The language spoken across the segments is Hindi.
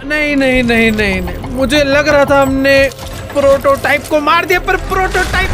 नहीं नहीं नहीं नहीं नहीं, मुझे लग रहा था हमने प्रोटोटाइप को मार दिया, पर prototype.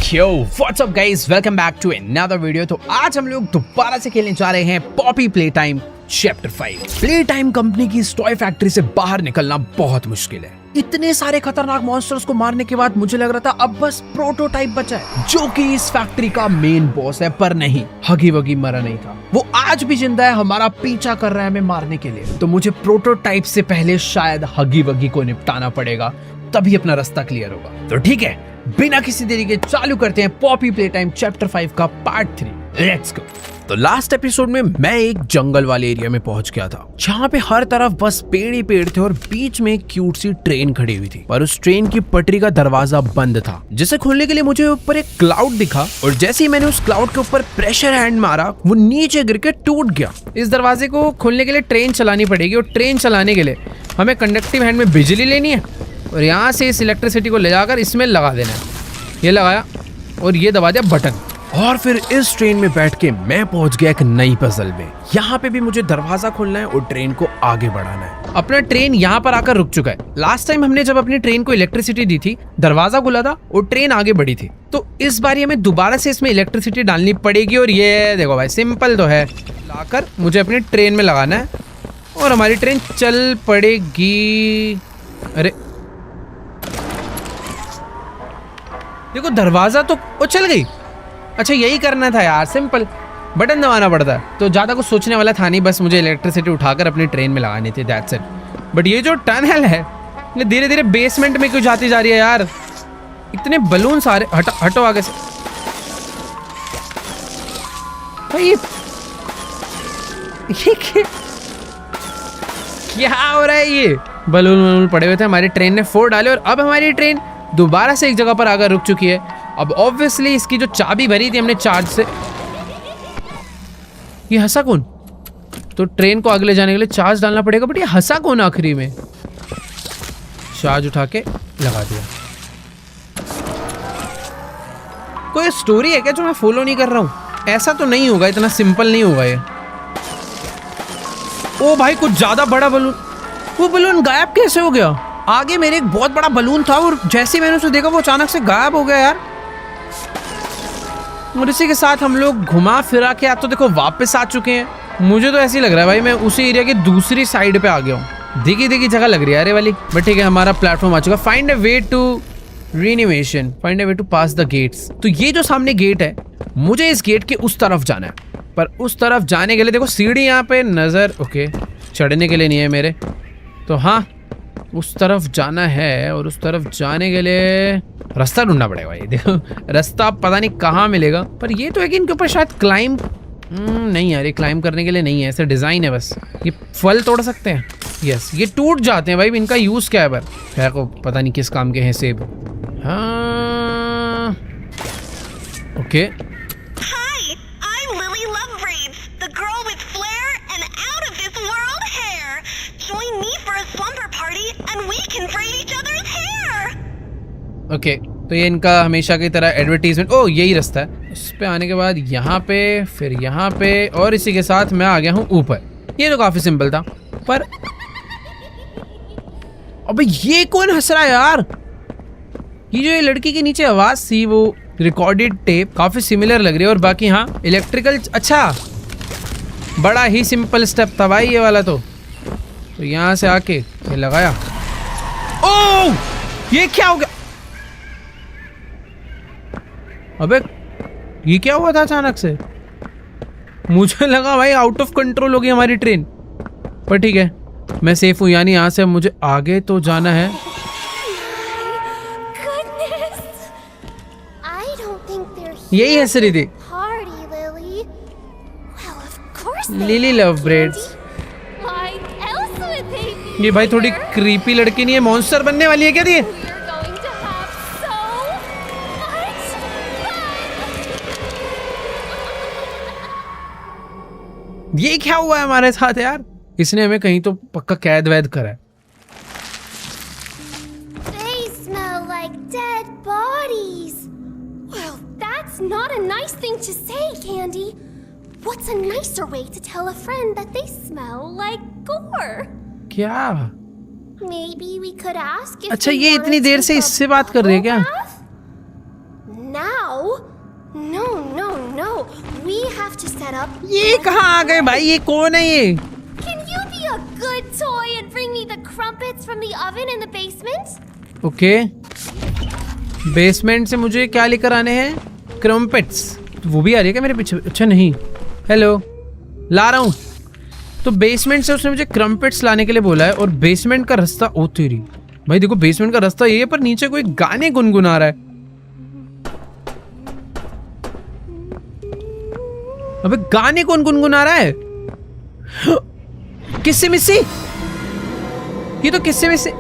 Yo, what's up guys? Welcome back to another video। तो आज हम लोग दोबारा से खेलने जा रहे हैं Poppy Playtime chapter 5। Playtime company की इस टॉय फैक्ट्री से बाहर निकलना बहुत मुश्किल है। इतने सारे खतरनाक मॉन्स्टर्स को मारने के बाद मुझे लग रहा था अब बस प्रोटोटाइप बचा है, जो कि इस फैक्ट्री का मेन बॉस है। पर नहीं, हगी वगी मरा नहीं था, वो आज भी जिंदा है, हमारा पीछा कर रहा है हमें मारने के लिए। तो मुझे प्रोटोटाइप से पहले शायद हगी वगी को निपटाना पड़ेगा, तभी अपना रास्ता क्लियर होगा। तो ठीक है, बिना किसी देरी के चालू करते हैं पॉपी प्लेटाइम चैप्टर 5 का पार्ट 3। Let's go. तो लास्ट एपिसोड में मैं एक जंगल वाले एरिया में पहुंच गया था, जहाँ पे हर तरफ बस पेड़ ही पेड़ थे और बीच में एक क्यूट सी ट्रेन खड़ी हुई थी। पर उस ट्रेन की पटरी का दरवाजा बंद था, जिसे खोलने के लिए मुझे ऊपर एक क्लाउड दिखा, और जैसे ही मैंने उस क्लाउड के ऊपर प्रेशर हैंड मारा, वो नीचे गिर के टूट गया। इस दरवाजे को खोलने के लिए ट्रेन चलानी पड़ेगी, और ट्रेन चलाने के लिए हमें कंडक्टिव हैंड में बिजली लेनी है, और यहाँ से इस इलेक्ट्रिसिटी को ले जाकर इसमें लगा देना है। ये लगाया और ये दबा दिया बटन, और फिर इस ट्रेन में बैठ के मैं पहुंच गया एक नई पजल में। यहाँ पे भी मुझे दरवाजा खोलना है और ट्रेन को आगे बढ़ाना है। अपना ट्रेन यहाँ पर आकर रुक चुका है। लास्ट टाइम हमने जब अपनी ट्रेन को इलेक्ट्रिसिटी दी थी, दरवाजा खुला था और ट्रेन आगे बढ़ी थी। तो इस बार हमें दोबारा से इसमें इलेक्ट्रिसिटी डालनी पड़ेगी, और ये देखो भाई, सिंपल तो है। लाकर मुझे अपनी ट्रेन में लगाना है और हमारी ट्रेन चल पड़ेगी। अरे देखो, दरवाजा तो वो चल गई। अच्छा, यही करना था यार, सिंपल बटन दबाना पड़ता है। तो ज़्यादा कुछ सोचने वाला था नहीं, बस मुझे इलेक्ट्रिसिटी उठाकर अपनी ट्रेन में लगानी थी, दैट्स इट। बट ये जो टनल है, ये धीरे धीरे बेसमेंट में क्यों जाती जा रही है यार? इतने बलून सारे, हटो आगे से भाई। ये क्या हो रहा है? ये बलून पड़े हुए थे, हमारी ट्रेन ने फोड़ डाले, और अब हमारी ट्रेन दोबारा से एक जगह पर आकर रुक चुकी है। अब ऑब्वियसली इसकी जो चाबी भरी थी हमने चार्ज से, ये हंसा कौन? तो ट्रेन को आगे ले जाने के लिए चार्ज डालना पड़ेगा, बट ये हंसा कौन आखिरी में? चार्ज उठा के लगा दिया। कोई स्टोरी है क्या जो मैं फॉलो नहीं कर रहा हूं? ऐसा तो नहीं होगा, इतना सिंपल नहीं होगा ये। ओ भाई, कुछ ज्यादा बड़ा बलून। वो बलून गायब कैसे हो गया? आगे मेरे एक बहुत बड़ा बलून था, और जैसे मैंने उसे देखा वो अचानक से गायब हो गया यार। और इसी के साथ हम लोग घुमा फिरा के अब तो देखो वापस आ चुके हैं। मुझे तो ऐसे ही लग रहा है भाई, मैं उसी एरिया की दूसरी साइड पे आ गया हूँ। दिखी जगह लग रही है अरे वाली। बट ठीक है, हमारा प्लेटफॉर्म आ चुका। Find a way to reanimation, find a way to pass the gates. तो ये जो सामने गेट है, मुझे इस गेट के उस तरफ जाना है। पर उस तरफ जाने के लिए देखो सीढ़ी यहाँ पे नजर, ओके, चढ़ने के लिए नहीं है मेरे। तो हाँ, उस तरफ जाना है, और उस तरफ जाने के लिए रास्ता ढूंढना पड़ेगा भाई। देखो रास्ता पता नहीं कहाँ मिलेगा, पर ये तो है कि इनके ऊपर शायद क्लाइंब नहीं यार, ये क्लाइंब करने के लिए नहीं है, ऐसे डिजाइन है बस। ये फल तोड़ सकते हैं, यस, ये टूट जाते हैं भाई, इनका यूज क्या है? पर खैर को पता नहीं किस काम के हैं सेब। हाँ ओके, ओके। तो ये इनका हमेशा की तरह एडवर्टीजमेंट। ओ, यही रास्ता है। इस पे आने के बाद यहाँ पे, फिर यहाँ पे, और इसी के साथ मैं आ गया हूँ ऊपर। ये तो काफी सिंपल था। पर अबे ये कौन हंस रहा है यार? ये जो ये लड़की के नीचे आवाज थी, वो रिकॉर्डेड टेप काफी सिमिलर लग रही है। और बाकी हाँ, इलेक्ट्रिकल, अच्छा, बड़ा ही सिंपल स्टेप था भाई ये वाला। तो यहाँ से आके ये लगाया। ओ, ये क्या हो गया? अबे ये क्या हुआ था अचानक से? मुझे लगा भाई आउट ऑफ कंट्रोल हो गई हमारी ट्रेन। पर ठीक है, मैं सेफ हूँ, यानी यहाँ से मुझे आगे तो जाना है। यही हंस रही थी लिली लव ब्रेड्स। ये भाई थोड़ी क्रीपी लड़की नहीं है, मॉन्स्टर बनने वाली है क्या ये? ये क्या हुआ है हमारे साथ यार? इसने हमें कहीं तो पक्का कैद वैद करा है। They smell like dead bodies. Well, that's not a nice thing to say, Candy. What's a nicer way to tell a friend that they smell like gore? क्या? Maybe we could ask if अच्छा, we ये wanna इतनी देर से take a इससे बात कर रही है क्या? bubble bath? Now? No, no, no. We have to set up. ये कहाँ आ गए भाई? ये कौन है ये? Can you be a good toy and bring me the crumpets from the oven in the basement? Okay, basement से मुझे क्या लेकर आने हैं? क्रम्पेट्स। वो भी आ रही है क्या मेरे पीछे? अच्छा नहीं, हेलो, ला रहा हूँ। तो बेसमेंट से उसने मुझे क्रम्पेट्स लाने के लिए बोला है, और बेसमेंट का रास्ता, ओ तेरी भाई देखो, बेसमेंट का रास्ता ये है, पर नीचे कोई गाने गुनगुना रहा है। अबे गाने कौन गुनगुना रहा है? किससे मिस्सी? ये तो किससे मिस्सी?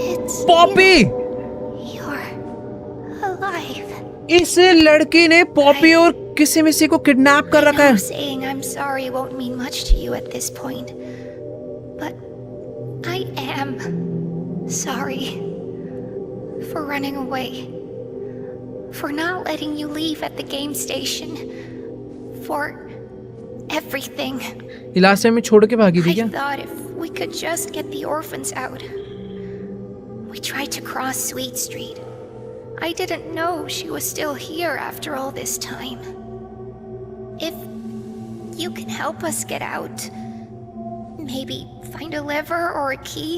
It's Poppy! You're alive. इस लड़की ने पॉपी और किसी मिस्सी को किडनैप कर रखा है। I know saying I'm sorry won't mean much to you at this point, but I am sorry for running away, for not letting you leave at the game station, for everything. ये लास्ट टाइम में छोड़ के भागी थी I क्या? thought if we could just get the orphans out. We tried to cross Sweet Street. I didn't know she was still here after all this time. If you can help us get out, maybe find a lever or a key,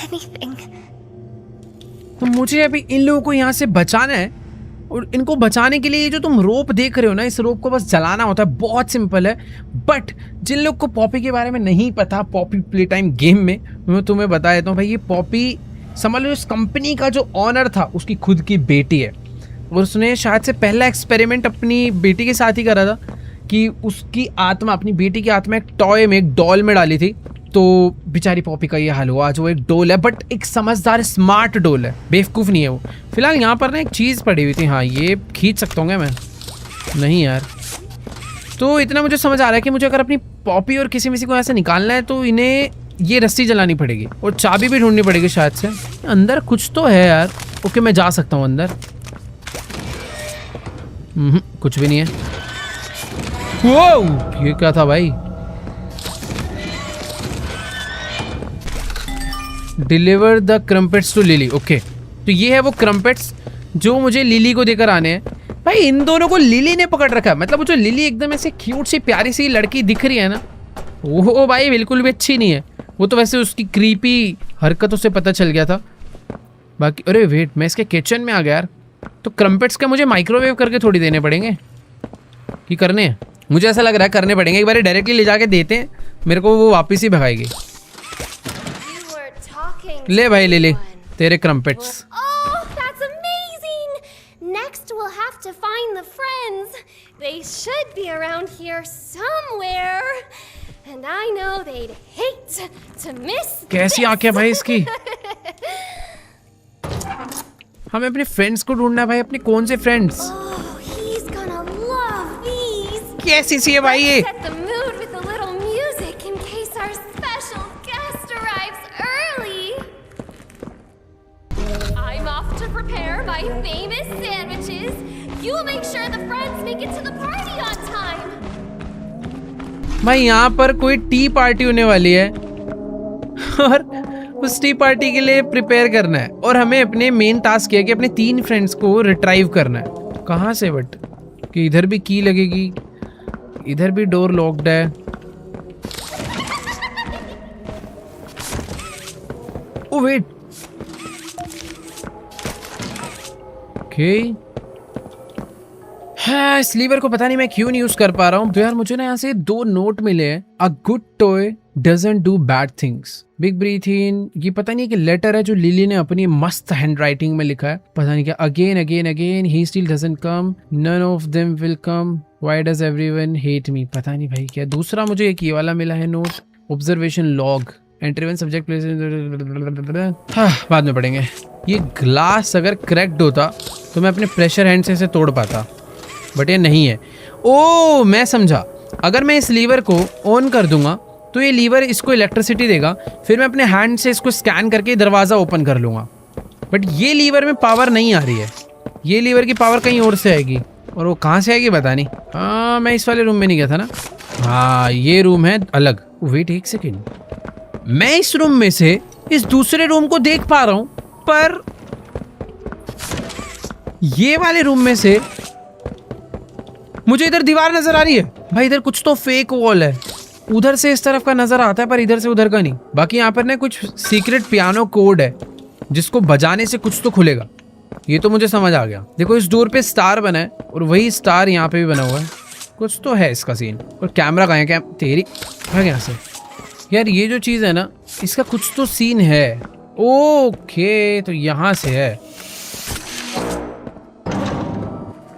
anything. तो मुझे अभी इन लोगों को यहाँ से बचाना है, और इनको बचाने के लिए ये जो तुम रोप देख रहे हो ना, इस रोप को बस जलाना होता है। बहुत सिंपल है। बट जिन लोग को पॉपी के बारे में नहीं पता, पॉपी प्ले टाइम गेम में, मैं तुम्हें बता देता हूँ भाई। ये पॉपी समझ लो इस कंपनी का जो ऑनर था, उसकी खुद की बेटी है, और उसने शायद से पहला एक्सपेरिमेंट अपनी बेटी के साथ ही करा था कि उसकी आत्मा, अपनी बेटी की आत्मा एक टॉय में, एक डॉल में डाली थी। तो बेचारी पॉपी का ये हाल हुआ। आज वो एक डोल है, बट एक समझदार स्मार्ट डोल है, बेवकूफ़ नहीं है वो। फिलहाल यहाँ पर ना एक चीज़ पड़ी हुई थी, हाँ ये खींच सकता हूँ क्या मैं? नहीं यार। तो इतना मुझे समझ आ रहा है कि मुझे अगर अपनी पॉपी और किसी मिसी को ऐसे निकालना है तो इन्हें ये रस्सी जलानी पड़ेगी, और चाबी भी ढूंढनी पड़ेगी शायद से। अंदर कुछ तो है यार। ओके, मैं जा सकता हूँ अंदर। कुछ भी नहीं है। वो ये क्या था भाई? Deliver the crumpets to Lily. Okay, तो ये है वो क्रम्पेट्स जो मुझे लिली को देकर आने हैं। भाई इन दोनों को लिली ने पकड़ रखा है। मतलब वो जो लिली एकदम ऐसे क्यूट सी प्यारी सी लड़की दिख रही है ना, वो भाई बिल्कुल भी अच्छी नहीं है। वो तो वैसे उसकी क्रीपी हरकतों से पता चल गया था। बाकी अरे वेट, मैं इसके किचन में आ गया यार। तो क्रम्पेट्स का मुझे माइक्रोवेव करके थोड़ी देने पड़ेंगे कि करने हैं? मुझे ऐसा लग रहा है करने पड़ेंगे। एक बार डायरेक्टली ले जाके देते हैं, मेरे को वो वापस ही भगाएगी। You were talking to ले भाई ले ले someone. तेरे क्रम्पेट्स। Oh, that's amazing! Next, we'll have to find the friends. They should be around here somewhere. And I know they'd hate to miss कैसी आंखें भाई इसकी। हमें अपने फ्रेंड्स को ढूंढना है भाई। अपने कौन से friends? Oh, he's gonna love these. कैसी सी है भाई ये? Set the mood with a little music in case our special guest arrives early. I'm off to prepare my famous sandwiches. You make sure the friends make it to the party on time. भाई यहाँ पर कोई टी पार्टी होने वाली है, और उस टी पार्टी के लिए प्रिपेयर करना है, और हमें अपने मेन टास्क है कि अपने 3 फ्रेंड्स को रिट्राइव करना है। कहाँ से? बट कि इधर भी की लगेगी, इधर भी डोर लॉक्ड है। Oh wait, okay. हाँ, इस लीवर को पता नहीं मैं क्यों नहीं यूज कर पा रहा हूँ। तो यार मुझे ना यहाँ से 2 नोट मिले हैं। A good toy doesn't do bad things, big breath in. ये पता नहीं कि लेटर है जो लिली ने अपनी मस्त हैंड राइटिंग में लिखा है, पता नहीं क्या। Again again again he still doesn't come, none of them will come, why does everyone hate me. पता नहीं भाई क्या। दूसरा मुझे एक ये वाला मिला है note, observation log, entry one subject place. हाँ, बाद में पढ़ेंगे। ये ग्लास अगर क्रैक्ड होता तो मैं अपने प्रेशर हैंड से इसे तोड़ पाता, बट ये नहीं है। ओ मैं समझा, अगर मैं इस लीवर को ऑन कर दूंगा तो ये लीवर इसको इलेक्ट्रिसिटी देगा, फिर मैं अपने हैंड से इसको स्कैन करके दरवाज़ा ओपन कर लूँगा। बट ये लीवर में पावर नहीं आ रही है, ये लीवर की पावर कहीं और से आएगी, और वो कहाँ से आएगी पता नहीं। हाँ, मैं इस वाले रूम में नहीं गया था ना। हाँ, ये रूम है अलग। वेट एक सेकेंड, मैं इस रूम में से इस दूसरे रूम को देख पा रहा हूं, पर ये वाले रूम में से मुझे इधर दीवार नजर आ रही है। भाई इधर कुछ तो फेक वॉल है। उधर से इस तरफ का नजर आता है पर इधर से उधर का नहीं। बाकी यहाँ पर ना कुछ सीक्रेट पियानो कोड है जिसको बजाने से कुछ तो खुलेगा। ये तो मुझे समझ आ गया। देखो इस डोर पे स्टार बना है और वही स्टार यहाँ पे भी बना हुआ है। कुछ तो है इसका सीन। और कैमरा कहाँ है? तेरी भाग यहाँ से यार। ये जो चीज़ है ना, इसका कुछ तो सीन है। ओके, तो यहाँ से है।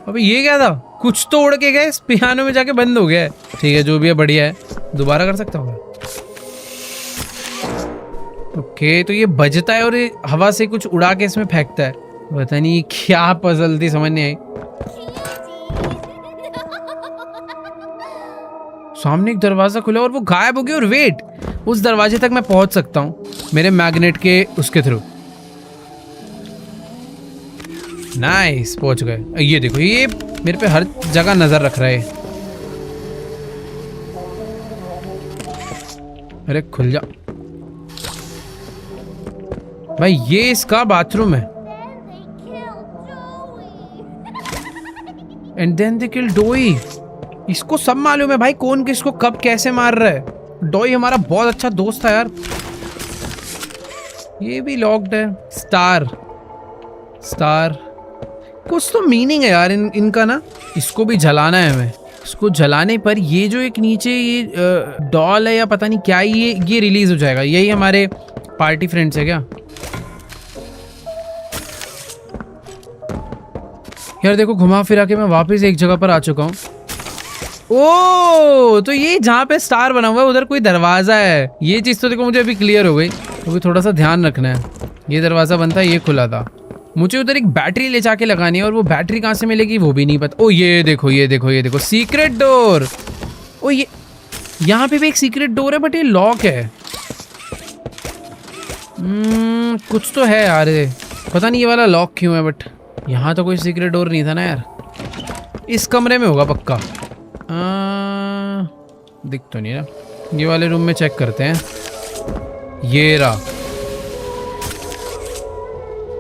अबे ये क्या था? कुछ तो उड़ के गए, इस पियानो में जाके बंद हो गया है। ठीक है, जो भी है बढ़िया है। दोबारा कर सकता हूँ। ओके, तो ये बजता है और ये हवा से कुछ उड़ा के इसमें फेंकता है। पता नहीं क्या पजल थी, समझ नहीं आई। सामने एक दरवाजा खुला और वो गायब हो गया। और वेट, उस दरवाजे तक मैं पहुंच सकता हूँ मेरे मैग्नेट के उसके थ्रू। नाइस, पहुंच गए। ये देखो, ये मेरे पे हर जगह नजर रख रहा है। अरे खुल जा भाई। ये इसका बाथरूम है। एंड देन दे किल डोई। इसको सब मालूम है भाई कौन किसको कब कैसे मार रहा है। डोई हमारा बहुत अच्छा दोस्त था यार। ये भी लॉक्ड है। स्टार स्टार, कुछ तो मीनिंग है यार इनका ना। इसको भी जलाना है हमें। इसको जलाने पर ये जो एक नीचे ये डॉल है या पता नहीं क्या, ये रिलीज हो जाएगा। यही हमारे पार्टी फ्रेंड्स है क्या? यार देखो, घुमा फिरा के मैं वापस एक जगह पर आ चुका हूँ। ओ, तो ये जहाँ पे स्टार बना हुआ है उधर कोई दरवाजा है। ये चीज तो देखो मुझे अभी क्लियर हो गई। तो भी थोड़ा सा ध्यान रखना है। ये दरवाजा बंद था, ये खुला था। मुझे उधर एक बैटरी ले जाके लगानी है और वो बैटरी कहाँ से मिलेगी वो भी नहीं पता। ओ ये देखो, ये देखो, ये देखो, सीक्रेट डोर। ओ ये यहाँ पे भी एक सीक्रेट डोर है बट ये लॉक है। कुछ तो है यार। पता नहीं ये वाला लॉक क्यों है, बट यहाँ तो कोई सीक्रेट डोर नहीं था ना यार। इस कमरे में होगा पक्का। दिख तो नहीं रहा। ये वाले रूम में चेक करते हैं। ये रहा।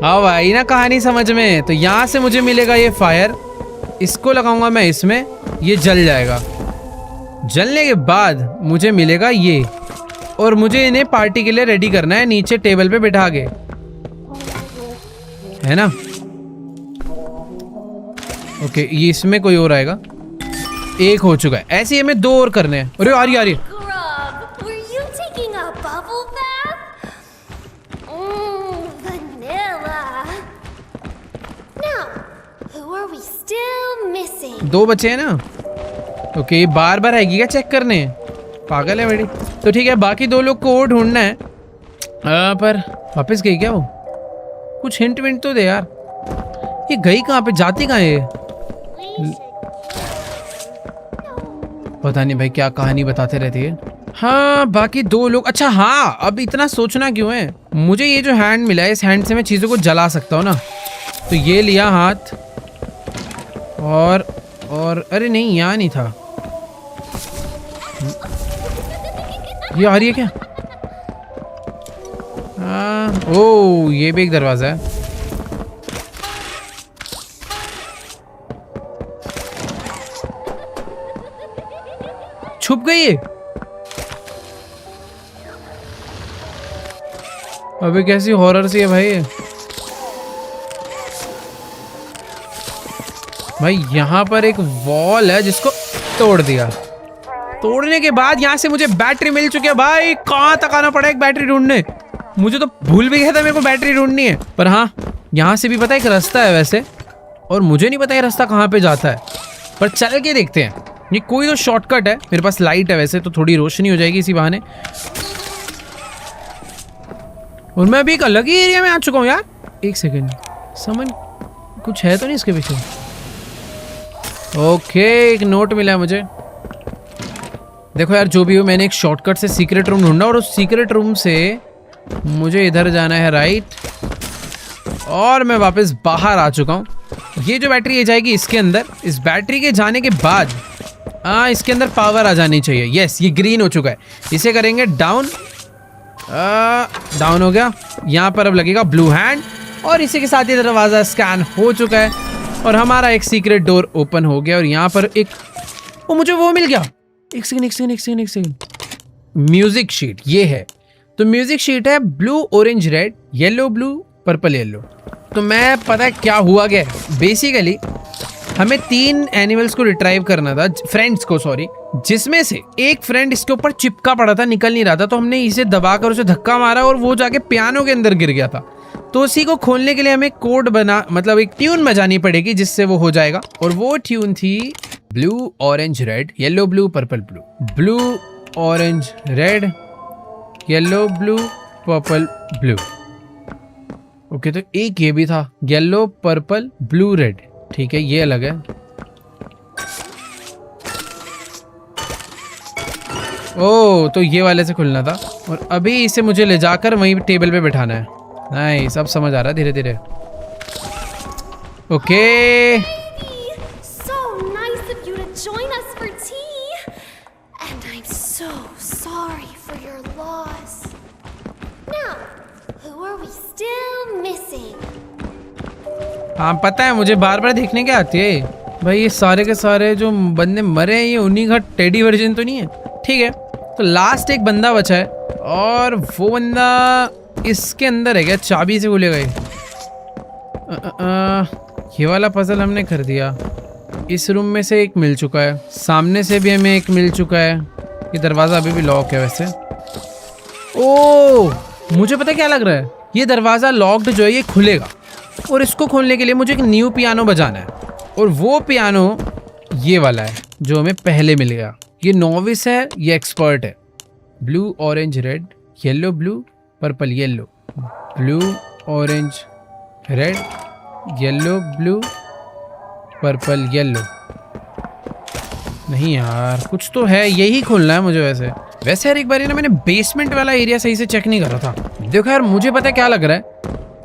हाँ भाई ना, कहानी समझ में। तो यहाँ से मुझे मिलेगा ये फायर। इसको लगाऊंगा मैं इसमें, ये जल जाएगा। जलने के बाद मुझे मिलेगा ये। और मुझे इन्हें पार्टी के लिए रेडी करना है नीचे टेबल पे बिठा के, है ना? ओके, ये इसमें कोई और आएगा। एक हो चुका है। ऐसे ही हमें 2 और करने हैं। अरे आ रही। Grub, were you taking a bubble bath? Vanilla. Now, who are we still missing? 2 बचे हैं ना? ओके, ये बार बार आएगी क्या चेक करने? पागल है बड़ी। तो ठीक है, बाकी 2 लोग को और ढूंढना है। पर वापस गई क्या वो? कुछ हिंट विंट तो दे यार। ये गई कहाँ पे, जाती कहाँ है? पता नहीं भाई, क्या कहानी बताते रहती है। हाँ, बाकी 2 लोग। अच्छा हाँ, अब इतना सोचना क्यों है? मुझे ये जो हैंड मिला है, इस हैंड से मैं चीज़ों को जला सकता हूँ ना। तो ये लिया हाथ और अरे नहीं, यहाँ नहीं था। ये आ रही है क्या? ओ, ये भी एक दरवाजा है। छुप गई है। अबे कैसी हॉरर सी है भाई। भाई यहाँ पर एक वॉल है जिसको तोड़ दिया। तोड़ने के बाद यहाँ से मुझे बैटरी मिल चुकी है। भाई कहाँ तक आना पड़ा एक बैटरी ढूंढने? मुझे तो भूल भी गया था मेरे को बैटरी ढूंढनी है। पर हाँ, यहाँ से भी पता है एक रास्ता है वैसे, और मुझे नहीं पता ये रास्ता कहाँ पे जाता है, पर चल के देखते हैं। ये कोई तो शॉर्टकट है। मेरे पास लाइट है वैसे, तो थोड़ी रोशनी हो जाएगी इसी बहाने। और मैं अभी एक अलग ही एरिया में आ चुका हूँ यार। एक सेकेंड, समझ कुछ है तो नहीं इसके पीछे? ओके, एक नोट मिला है मुझे। देखो यार, जो भी हो, मैंने एक शॉर्टकट से सीक्रेट रूम ढूंढा और उस सीक्रेट रूम से मुझे इधर जाना है राइट, और मैं वापस बाहर आ चुका हूँ। ये जो बैटरी ये जाएगी इसके अंदर। इस बैटरी के जाने के बाद इसके अंदर पावर आ जानी चाहिए। यस, ये ग्रीन हो चुका है। इसे करेंगे डाउन, डाउन हो गया। यहाँ पर अब लगेगा ब्लू हैंड और इसी के साथ ये दरवाजा स्कैन हो चुका है और हमारा एक सीक्रेट डोर ओपन हो गया। और यहाँ पर एक मुझे वो मिल गया। एक सेकंड। म्यूजिक शीट ये है। तो म्यूजिक शीट है blue orange red yellow blue purple yellow. तो मैं पता है क्या हुआ क्या, बेसिकली हमें 3 एनिमल्स को रिट्राइव करना था, फ्रेंड्स को सॉरी, जिसमें से एक फ्रेंड इसके ऊपर चिपका पड़ा था, निकल नहीं रहा था। तो हमने इसे दबाकर उसे धक्का मारा और वो जाके पियानो के अंदर गिर गया था। तो उसी को खोलने के लिए हमें कोड बना मतलब एक ट्यून बजानी पड़ेगी जिससे वो हो जाएगा। और वो ट्यून थी blue orange red yellow blue purple blue, blue orange red yellow blue purple blue. Okay, तो एक ये भी था येलो पर्पल ब्लू रेड, ठीक है ये अलग है। ओ तो ये वाले से खुलना था और अभी इसे मुझे ले जाकर वहीं टेबल पे बिठाना है। नहीं सब समझ आ रहा है धीरे धीरे। Okay So nice of you to join us for tea. And I'm so sorry for your loss. Now, who are we still missing? हाँ पता है मुझे, बार बार देखने के आती है भाई। ये सारे के सारे जो बंदे मरे हैं ये उन्हीं का टेडी वर्जन तो नहीं है। ठीक है, तो लास्ट एक बंदा बचा है और वो बंदा इसके अंदर है क्या? चाबी से खुलेगा ये वाला पजल हमने कर दिया। इस रूम में से एक मिल चुका है, सामने से भी हमें एक मिल चुका है। ये दरवाज़ा अभी भी लॉक है वैसे। ओह मुझे पता क्या लग रहा है, ये दरवाज़ा लॉक्ड जो है ये खुलेगा और इसको खोलने के लिए मुझे एक न्यू पियानो बजाना है। और वो पियानो ये वाला है जो हमें पहले मिल गया। ये नोविस है, ये एक्सपर्ट है। Blue orange red yellow blue purple yellow, blue orange red yellow blue purple yellow. नहीं यार कुछ तो है, यही खोलना है मुझे। वैसे यार एक बार ना मैंने बेसमेंट वाला एरिया सही से चेक नहीं करा था। देखो यार मुझे पता है क्या लग रहा है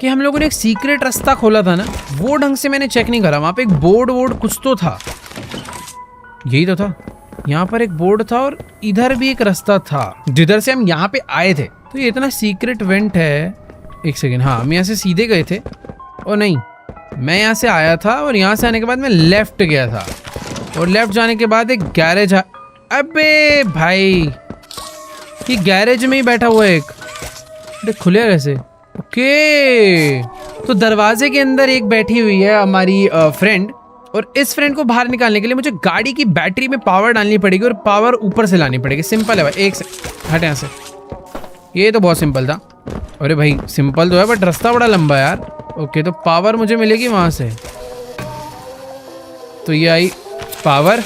कि हम लोगों ने एक सीक्रेट रास्ता खोला था ना, वो ढंग से मैंने चेक नहीं करा। वहाँ पे एक बोर्ड कुछ तो था, यही तो था। यहाँ पर एक बोर्ड था और इधर भी एक रास्ता था जिधर से हम यहाँ पे आए थे। तो ये इतना सीक्रेट वेंट है। एक सेकेंड, हाँ हम यहाँ से सीधे गए थे। और नहीं, मैं यहाँ से आया था और यहाँ से आने के बाद मैं लेफ्ट गया था और लेफ्ट जाने के बाद एक गैरेज। अबे भाई ये गैरेज में ही बैठा हुआ है एक। खुले कैसे? ओके तो दरवाजे के अंदर एक बैठी हुई है हमारी फ्रेंड और इस फ्रेंड को बाहर निकालने के लिए मुझे गाड़ी की बैटरी में पावर डालनी पड़ेगी और पावर ऊपर से लानी पड़ेगी। सिंपल है भाई। एक से हट यहाँ से, ये तो बहुत सिंपल था। अरे भाई सिंपल तो है बट रास्ता बड़ा लंबा है यार। ओके तो पावर मुझे मिलेगी वहां से। तो ये आई पावर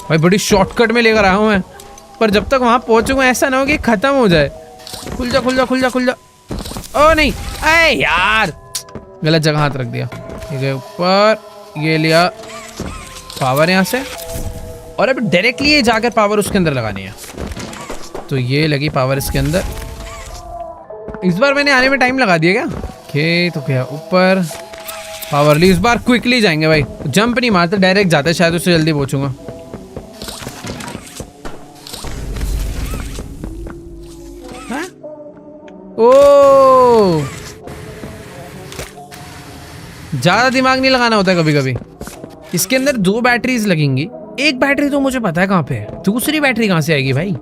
भाई, बड़ी शॉर्टकट में लेकर आया हूँ मैं। पर जब तक वहां पहुंचूंगा ऐसा ना हो कि खत्म हो जाए। खुल जा खुल जा खुल जा खुल जा। ओ नहीं, अरे यार गलत जगह हाथ रख दिया। ठीक है ऊपर, ये लिया पावर यहाँ से और अब डायरेक्टली ये जाकर पावर उसके अंदर लगानी है। तो ये लगी पावर इसके अंदर। इस बार मैंने आने में टाइम लगा दिया क्या? ओके तो क्या ऊपर पावर ली। इस बार क्विकली जाएंगे भाई, जंप नहीं मारते डायरेक्ट जाते, शायद उससे जल्दी पहुंचूंगा। ओ ज्यादा दिमाग नहीं लगाना होता कभी कभी। इसके अंदर 2 बैटरीज लगेंगी। एक बैटरी तो मुझे पता है कहाँ पे है, दूसरी बैटरी कहाँ से आएगी भाई?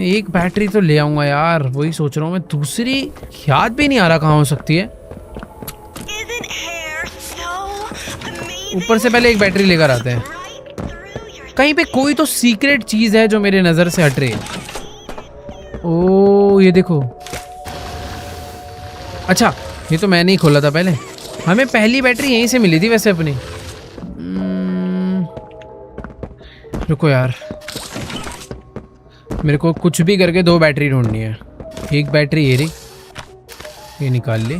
एक बैटरी तो ले आऊंगा यार, वही सोच रहा हूँ मैं। दूसरी याद भी नहीं आ रहा कहाँ हो सकती है। ऊपर से पहले एक बैटरी लेकर आते हैं। कहीं पे कोई तो सीक्रेट चीज है जो मेरे नजर से हट रही है। ओ ये देखो, अच्छा ये तो मैंने ही खोला था पहले। हमें पहली बैटरी यहीं से मिली थी वैसे अपनी। रुको यार, मेरे को कुछ भी करके 2 बैटरी ढूंढनी है। एक बैटरी ये रही, ये निकाल ली,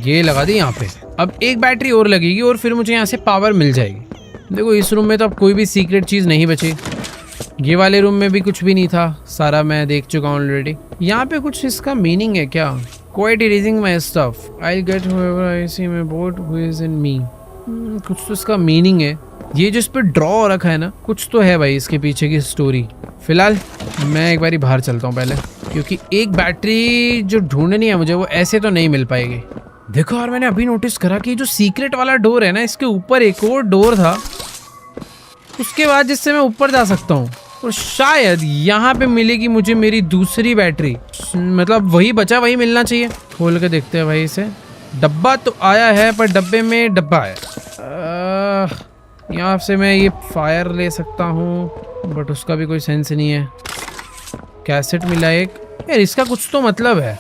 ये लगा दी यहाँ पे। अब एक बैटरी और लगेगी और फिर मुझे यहाँ से पावर मिल जाएगी। देखो इस रूम में तो अब कोई भी सीक्रेट चीज़ नहीं बची। ये वाले रूम में भी कुछ भी नहीं था, सारा मैं देख चुका हूँ ऑलरेडी। यहाँ पे कुछ इसका मीनिंग है क्या? Quite erasing my stuff, I get whoever I see my boat who is in me. कुछ तो इसका मीनिंग है। ये जो इस पर ड्रॉ रखा है ना, कुछ तो है भाई इसके पीछे की स्टोरी। फिलहाल मैं एक बारी बाहर चलता हूँ पहले, क्योंकि एक बैटरी जो ढूंढनी है मुझे वो ऐसे तो नहीं मिल पाएगी। देखो यार, मैंने अभी नोटिस करा कि जो सीक्रेट वाला डोर है ना, इसके ऊपर एक और डोर था उसके बाद, जिससे मैं ऊपर जा सकता हूँ, और शायद यहाँ पे मिलेगी मुझे मेरी दूसरी बैटरी। मतलब वही बचा, वही मिलना चाहिए। खोल के देखते हैं भाई इसे। डब्बा तो आया है, पर डब्बे में डब्बा है। यहाँ से मैं ये फायर ले सकता हूँ, बट उसका भी कोई सेंस नहीं है। कैसेट मिला एक। यार इसका कुछ तो मतलब है,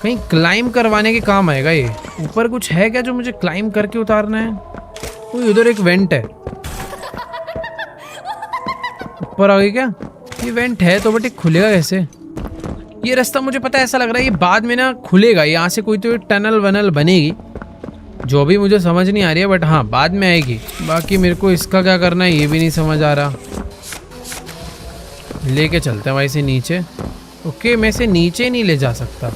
कहीं क्लाइम करवाने के काम आएगा ये। ऊपर कुछ है क्या जो मुझे क्लाइम करके उतारना है? कोई उधर एक वेंट है, ऊपर आ गई क्या? ये वेंट है तो, बट ये खुलेगा कैसे? ये रास्ता मुझे पता है, ऐसा लग रहा है ये बाद में ना खुलेगा। यहाँ से कोई तो टनल वनल बनेगी जो भी मुझे समझ नहीं आ रही है, बट हाँ बाद में आएगी। बाकी मेरे को इसका क्या करना है ये भी नहीं समझ आ रहा। लेके चलते हैं भाई इसे नीचे। ओके, मैं इसे नीचे नहीं ले जा सकता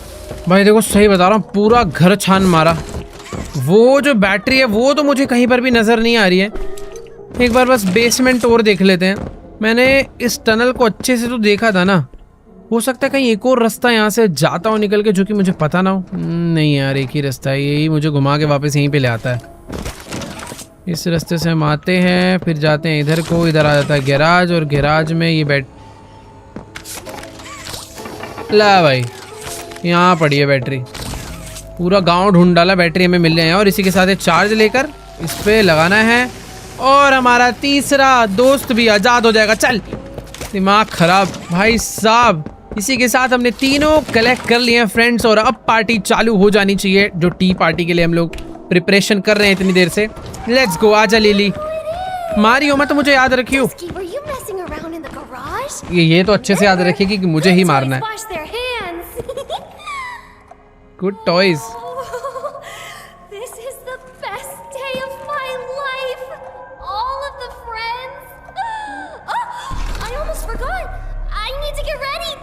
भाई। देखो सही बता रहा हूँ, पूरा घर छान मारा। वो जो बैटरी है वो तो मुझे कहीं पर भी नज़र नहीं आ रही है। एक बार बस बेसमेंट और देख लेते हैं। मैंने इस टनल को अच्छे से तो देखा था ना, हो सकता है कहीं एक और रास्ता यहाँ से जाता हो निकल के, जो कि मुझे पता ना हो। नहीं यार, एक ही रास्ता है, यही मुझे घुमा के वापस यहीं पे ले आता है। इस रास्ते से हम आते हैं, फिर जाते हैं इधर को। इधर आ जाता है गैराज, और गैराज में ये ला भाई, यहाँ पड़ी है बैटरी। पूरा गांव ढूंढ डाला, बैटरी हमें मिल रही है। और इसी के साथ एक चार्ज लेकर इस पे लगाना है, और हमारा तीसरा दोस्त भी आज़ाद हो जाएगा। चल, दिमाग खराब भाई साहब। इसी के साथ हमने तीनों कलेक्ट कर लिए हैं फ्रेंड्स, और अब पार्टी चालू हो जानी चाहिए, जो टी पार्टी के लिए हम लोग प्रिपरेशन कर रहे हैं इतनी देर से। Let's go. आजा लिली, मारियो मत, मुझे याद रखियो। Whiskey, were you messing around in the garage? ये तो अच्छे से याद रखिएगी कि मुझे ही मारना है। Wash their hands. Good toys. Oh, this is the best day of my life. All of the friends. Oh, I almost forgot. I need to get ready.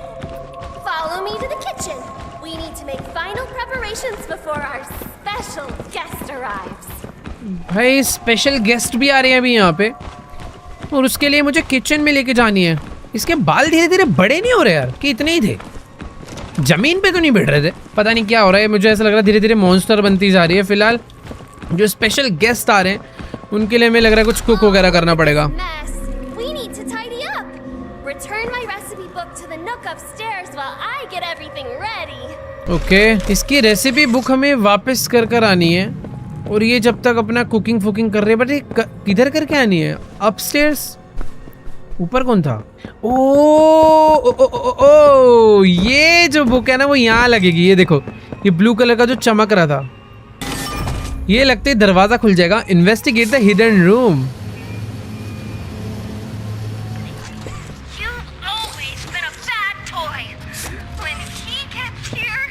Follow me to the kitchen. We need to make final preparations before our special guest arrives. भाई स्पेशल गेस्ट भी आ रहे हैं अभी यहाँ पे, और उसके लिए मुझे किचन में लेके जानी है। इसके बाल धीरे धीरे बड़े नहीं हो रहे यार, कि इतने ही थे? जमीन पे तो नहीं बैठ रहे थे। पता नहीं क्या हो रहा है, मुझे ऐसा लग रहा है धीरे धीरे मॉन्स्टर बनती जा रही है। फिलहाल जो स्पेशल गेस्ट आ रहे हैं उनके लिए हमें लग रहा है कुछ कुक वगैरह करना पड़ेगा। Mess. We need to tidy up. Return my recipe book to the nook upstairs while I get everything ready. Okay, इसकी रेसिपी बुक हमें वापस कर आनी है, और ये जब तक अपना कुकिंग फुकिंग कर रहे हैं। बट ये किधर करके आनी है? अपस्टेयर्स? ऊपर कौन था? ओ, ये जो बुक है ना वो यहाँ लगेगी। ये देखो, ये ब्लू कलर का जो चमक रहा था, ये लगते ही दरवाजा खुल जाएगा। Investigate the hidden room. You've always been a bad toy. When he gets here,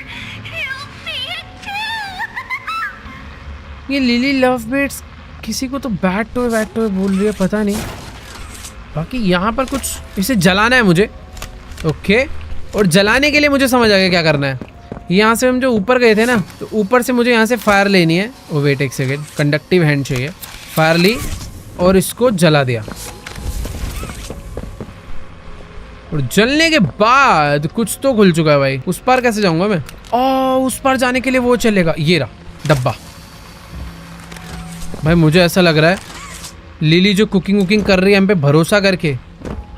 he'll see it too. ये लिली लव बिट्स किसी को तो बैड टॉय बोल रही है, पता नहीं। बाकी यहाँ पर कुछ इसे जलाना है मुझे। ओके, और जलाने के लिए मुझे समझ आ गया क्या करना है। यहाँ से हम जो ऊपर गए थे ना, तो ऊपर से मुझे यहाँ से फायर लेनी है। ओ वेट एक सेकेंड, कंडक्टिव हैंड चाहिए। फायर ली और इसको जला दिया, और जलने के बाद कुछ तो खुल चुका है भाई। उस पार कैसे जाऊंगा मैं? उस पार जाने के लिए वो चलेगा। ये रहा डब्बा। भाई मुझे ऐसा लग रहा है लिली जो कुकिंग वुकिंग कर रही है हम पे भरोसा करके,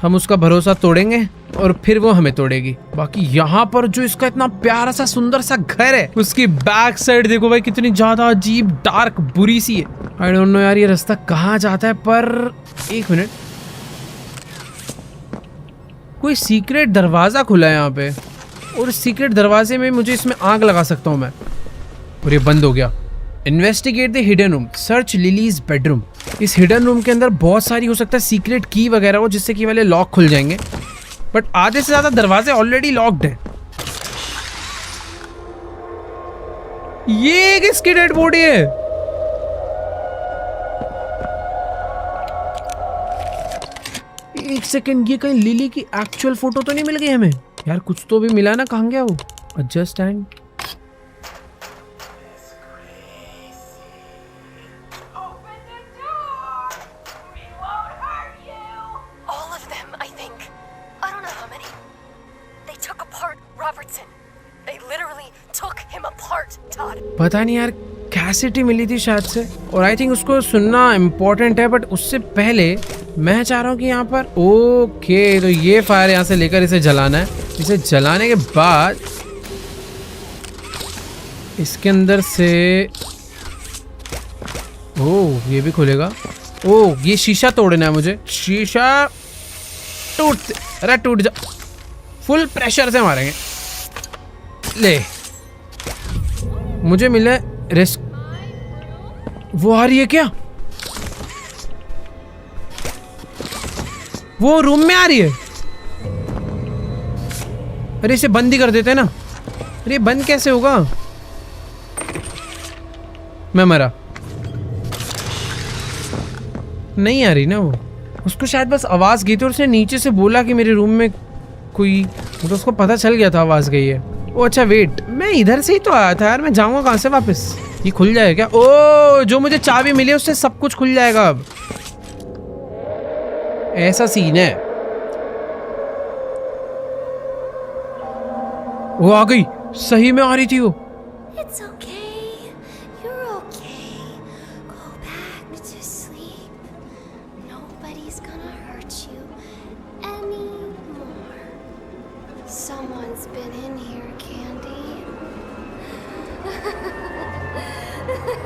हम उसका भरोसा तोड़ेंगे और फिर वो हमें तोड़ेगी। बाकी यहाँ पर जो इसका इतना प्यारा सा सुंदर सा घर है, उसकी बैक साइड देखो भाई, कितनी ज्यादा अजीब डार्क बुरी सी है। आई डोंट नो यार ये रास्ता कहाँ जाता है, पर एक मिनट, कोई सीक्रेट दरवाजा खुला है यहाँ पे, और सीक्रेट दरवाजे में मुझे इसमें आग लगा सकता हूँ मैं, और ये बंद हो गया। Investigate the hidden room, search lilies bedroom. इस हिडन रूम के अंदर बहुत सारी हो सकता है सीक्रेट की वगैरह हो, जिससे कि वाले लॉक खुल जाएंगे, बट आधे से ज्यादा दरवाजे ऑलरेडी लॉक्ड हैं। ये किसकी डेड बॉडी है? एक सेकंड, ये कहीं लिली की एक्चुअल फोटो तो नहीं मिल गई हमें यार? कुछ तो भी मिला ना, कहाँ गया वो? Adjust and Hudson. They literally took him apart, Todd. पता नहीं यार कैसेटी मिली थी शायद से, और आई थिंक उसको सुनना इम्पोर्टेंट है, बट उससे पहले मैं चाह रहा हूँ कि यहाँ पर ओके तो ये फायर यहाँ से लेकर इसे जलाना है। इसे जलाने के बाद इसके अंदर से ओह ये भी खुलेगा। ओह ये शीशा तोड़ना है मुझे। शीशा टूट जा, फुल प्रेशर से मारेंगे। ले मुझे मिला रिस्क। वो आ रही है क्या? वो रूम में आ रही है। अरे इसे बंद ही कर देते हैं ना। अरे बंद कैसे होगा? मैं मरा। नहीं आ रही ना वो। उसको शायद बस आवाज गई थी और उसने नीचे से बोला कि मेरे रूम में कोई, तो उसको पता चल गया था आवाज गई है। ओ अच्छा वेट, मैं इधर से ही तो आया था यार, मैं जाऊंगा कहाँ से वापस? ये खुल जाएगा क्या? ओ जो मुझे चाबी मिली है उससे सब कुछ खुल जाएगा अब। ऐसा सीन है। वो आ गई, सही में आ रही थी वो। It's okay. You're okay. Go back to sleep. Nobody's gonna hurt you anymore. Someone's been in here, Candy.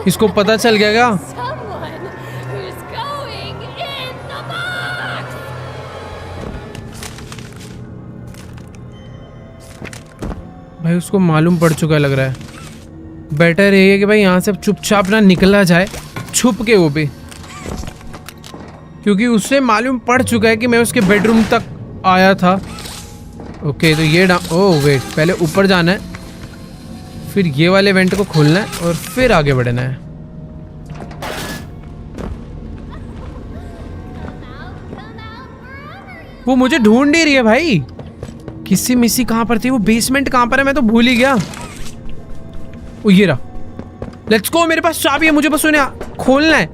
इसको पता चल गया क्या? Someone who's going in the box. भाई उसको मालूम पड़ चुका लग रहा है। बेटर ये है कि भाई यहाँ से चुपचाप ना निकला जाए, छुप के वो भी, क्योंकि उससे मालूम पड़ चुका है कि मैं उसके बेडरूम तक आया था। ओके तो ये ओह वेट, पहले ऊपर जाना है, फिर ये वाले वेंट को खोलना है और फिर आगे बढ़ना है। वो मुझे ढूंढ ही रही है भाई। किसी मिसी कहाँ पर थी वो? बेसमेंट कहाँ पर है मैं तो भूल ही गया। ओ ये रहा। लेट्स गो, मेरे पास चाबी है, मुझे बस उन्हें खोलना है।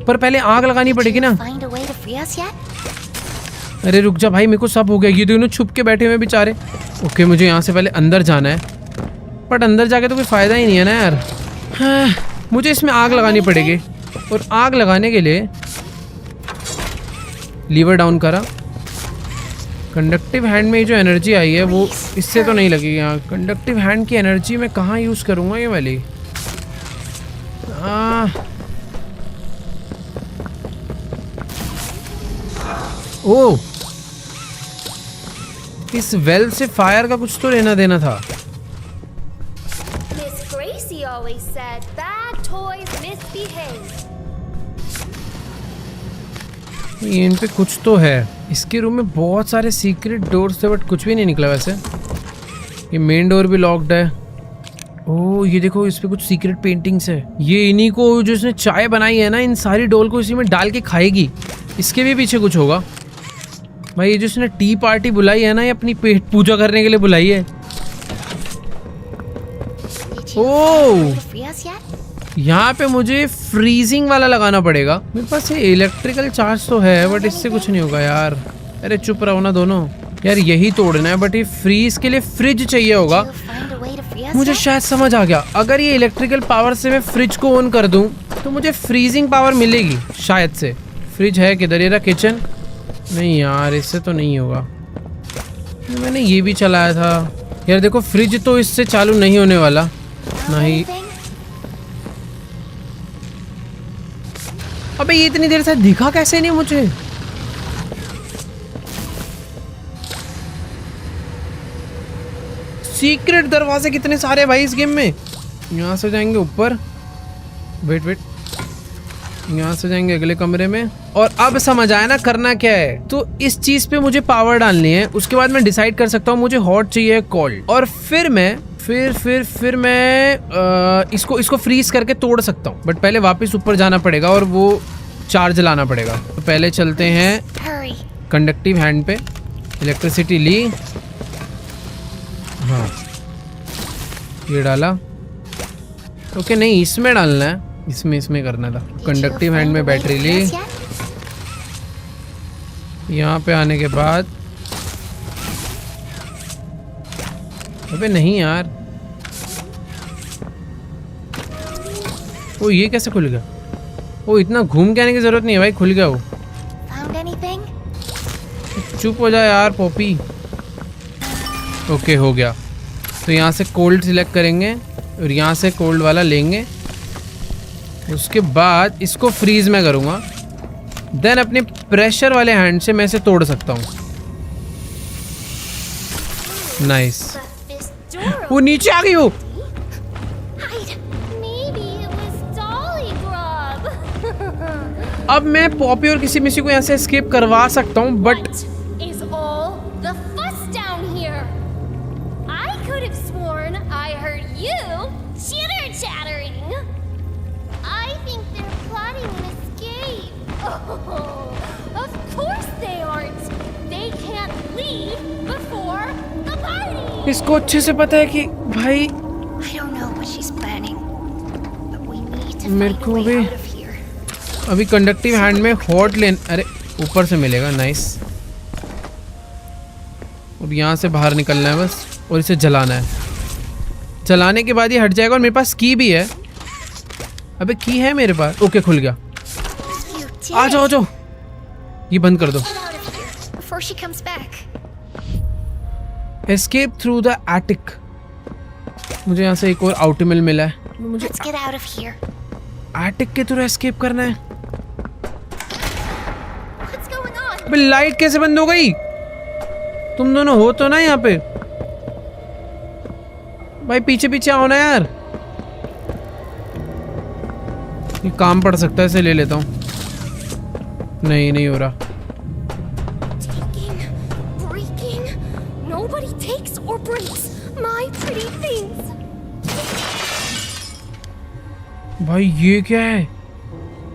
पर पहले आग लगानी पड़ेगी ना। Find a way to free us yet? अरे रुक जा भाई, मेरे को सब हो गया। ये दोनों छुप के बैठे हुए बेचारे। ओके मुझे यहाँ से पहले अंदर जाना है, बट अंदर जाके तो कोई फायदा ही नहीं है ना यार। हाँ, मुझे इसमें आग लगानी पड़ेगी, और आग लगाने के लिए लीवर डाउन करा। कंडक्टिव हैंड में जो एनर्जी आई है वो इससे तो नहीं लगेगी। यहाँ कंडक्टिव हैंड की एनर्जी मैं कहाँ यूज़ करूँगा ये वाली? ओह इस वेल से फायर का कुछ तो लेना देना था। Miss Gracie always said bad toys misbehave. इन पे कुछ तो है। इसके रूम में बहुत सारे सीक्रेट डोर्स थे बट कुछ भी नहीं निकला वैसे। ये मेन डोर भी लॉक्ड है। ओह ये देखो, इस पे कुछ सीक्रेट पेंटिंग्स है। ये इन्हीं को जो इसने चाय बनाई है ना, इन सारी डोल को इसी में डाल के खाएगी। इसके भी पीछे कुछ होगा भाई। ये जो इसने टी पार्टी बुलाई है ना, ये अपनी पेट पूजा करने के लिए बुलाई है। Did you Oh. find a way to free us yet? यहाँ पे मुझे फ्रीजिंग वाला लगाना पड़ेगा। मेरे पास ये इलेक्ट्रिकल चार्ज तो है बट इससे कुछ नहीं होगा यार। अरे चुप रहो ना दोनों यार, यही तोड़ना है। बट ये फ्रीज के लिए फ्रिज चाहिए होगा। Did you find a way to free us मुझे yet? शायद समझ आ गया। अगर ये इलेक्ट्रिकल पावर से मैं फ्रिज को ऑन कर दूं तो मुझे फ्रीजिंग पावर मिलेगी शायद से। फ्रिज है किधर? ये रहा किचन। नहीं यार इससे तो नहीं होगा। मैंने ये भी चलाया था यार। देखो फ्रिज तो इससे चालू नहीं होने वाला। नहीं Anything? अबे ये इतनी देर से दिखा कैसे नहीं मुझे? सीक्रेट दरवाजे कितने सारे भाई इस गेम में। यहाँ से जाएंगे ऊपर। वेट वेट, यहाँ से जाएंगे अगले कमरे में। और अब समझ आया ना करना क्या है। तो इस चीज पे मुझे पावर डालनी है। उसके बाद मैं डिसाइड कर सकता हूँ मुझे हॉट चाहिए कोल्ड, और फिर मैं फिर मैं इसको फ्रीज करके तोड़ सकता हूँ। बट पहले वापस ऊपर जाना पड़ेगा और वो चार्ज लाना पड़ेगा। तो पहले चलते हैं Hurry. कंडक्टिव हैंड पे। इलेक्ट्रिसिटी ली, हाँ ये डाला। ओके नहीं इसमें डालना है, इसमें करना था। Did you conductive hand find में a way to battery free ली। us yet? यहाँ पे आने के बाद अबे नहीं यार, वो ये कैसे खुल गया? वो इतना घूम के आने की जरूरत नहीं है भाई, खुल गया वो। Found anything? चुप हो जा यार पॉपी। ओके हो गया। तो यहाँ से कोल्ड सिलेक्ट करेंगे और यहाँ से कोल्ड वाला लेंगे। उसके बाद इसको फ्रीज में करूँगा, देन अपने प्रेशर वाले हैंड से मैं इसे तोड़ सकता हूँ। नाइस। This door वो नीचे आ गई वो। hide. Maybe it was Dolly Grub. अब मैं पॉपी और किसी मिसी को यहाँ से एस्केप करवा सकता हूँ, but What is all the fuss down here? I could have sworn I heard you chitter-chattering. I think they're plotting an escape. Oh, of course they aren't. They can't leave before the party. इसको अच्छे से पता है कि भाई I don't know what she's planning, but we need to मेरे find a को way भी out of here. अभी कंडक्टिव हैंड में हॉट लेन, अरे ऊपर से मिलेगा। नाइस। और यहाँ से बाहर निकलना है बस, और इसे जलाना है। जलाने के बाद ये हट जाएगा और मेरे पास की भी है। अबे की है मेरे पास। ओके खुल गया। You did आ जाओ, आ जाओ। ये बंद कर दो। Get out of here before she comes back. Escape through the attic. मुझे यहाँ से एक और आउटमिल मिला है। मुझे Let's get out of here. Attic के थ्रू एस्केप करना है। What's going on? अबे लाइट कैसे बंद हो गई? तुम दोनों हो तो ना यहाँ पे? भाई पीछे पीछे आओ ना यार। ये काम पड़ सकता है, इसे ले लेता हूँ। नहीं हो रहा। Taking, breaking. Nobody takes or breaks my pretty things. भाई ये क्या है?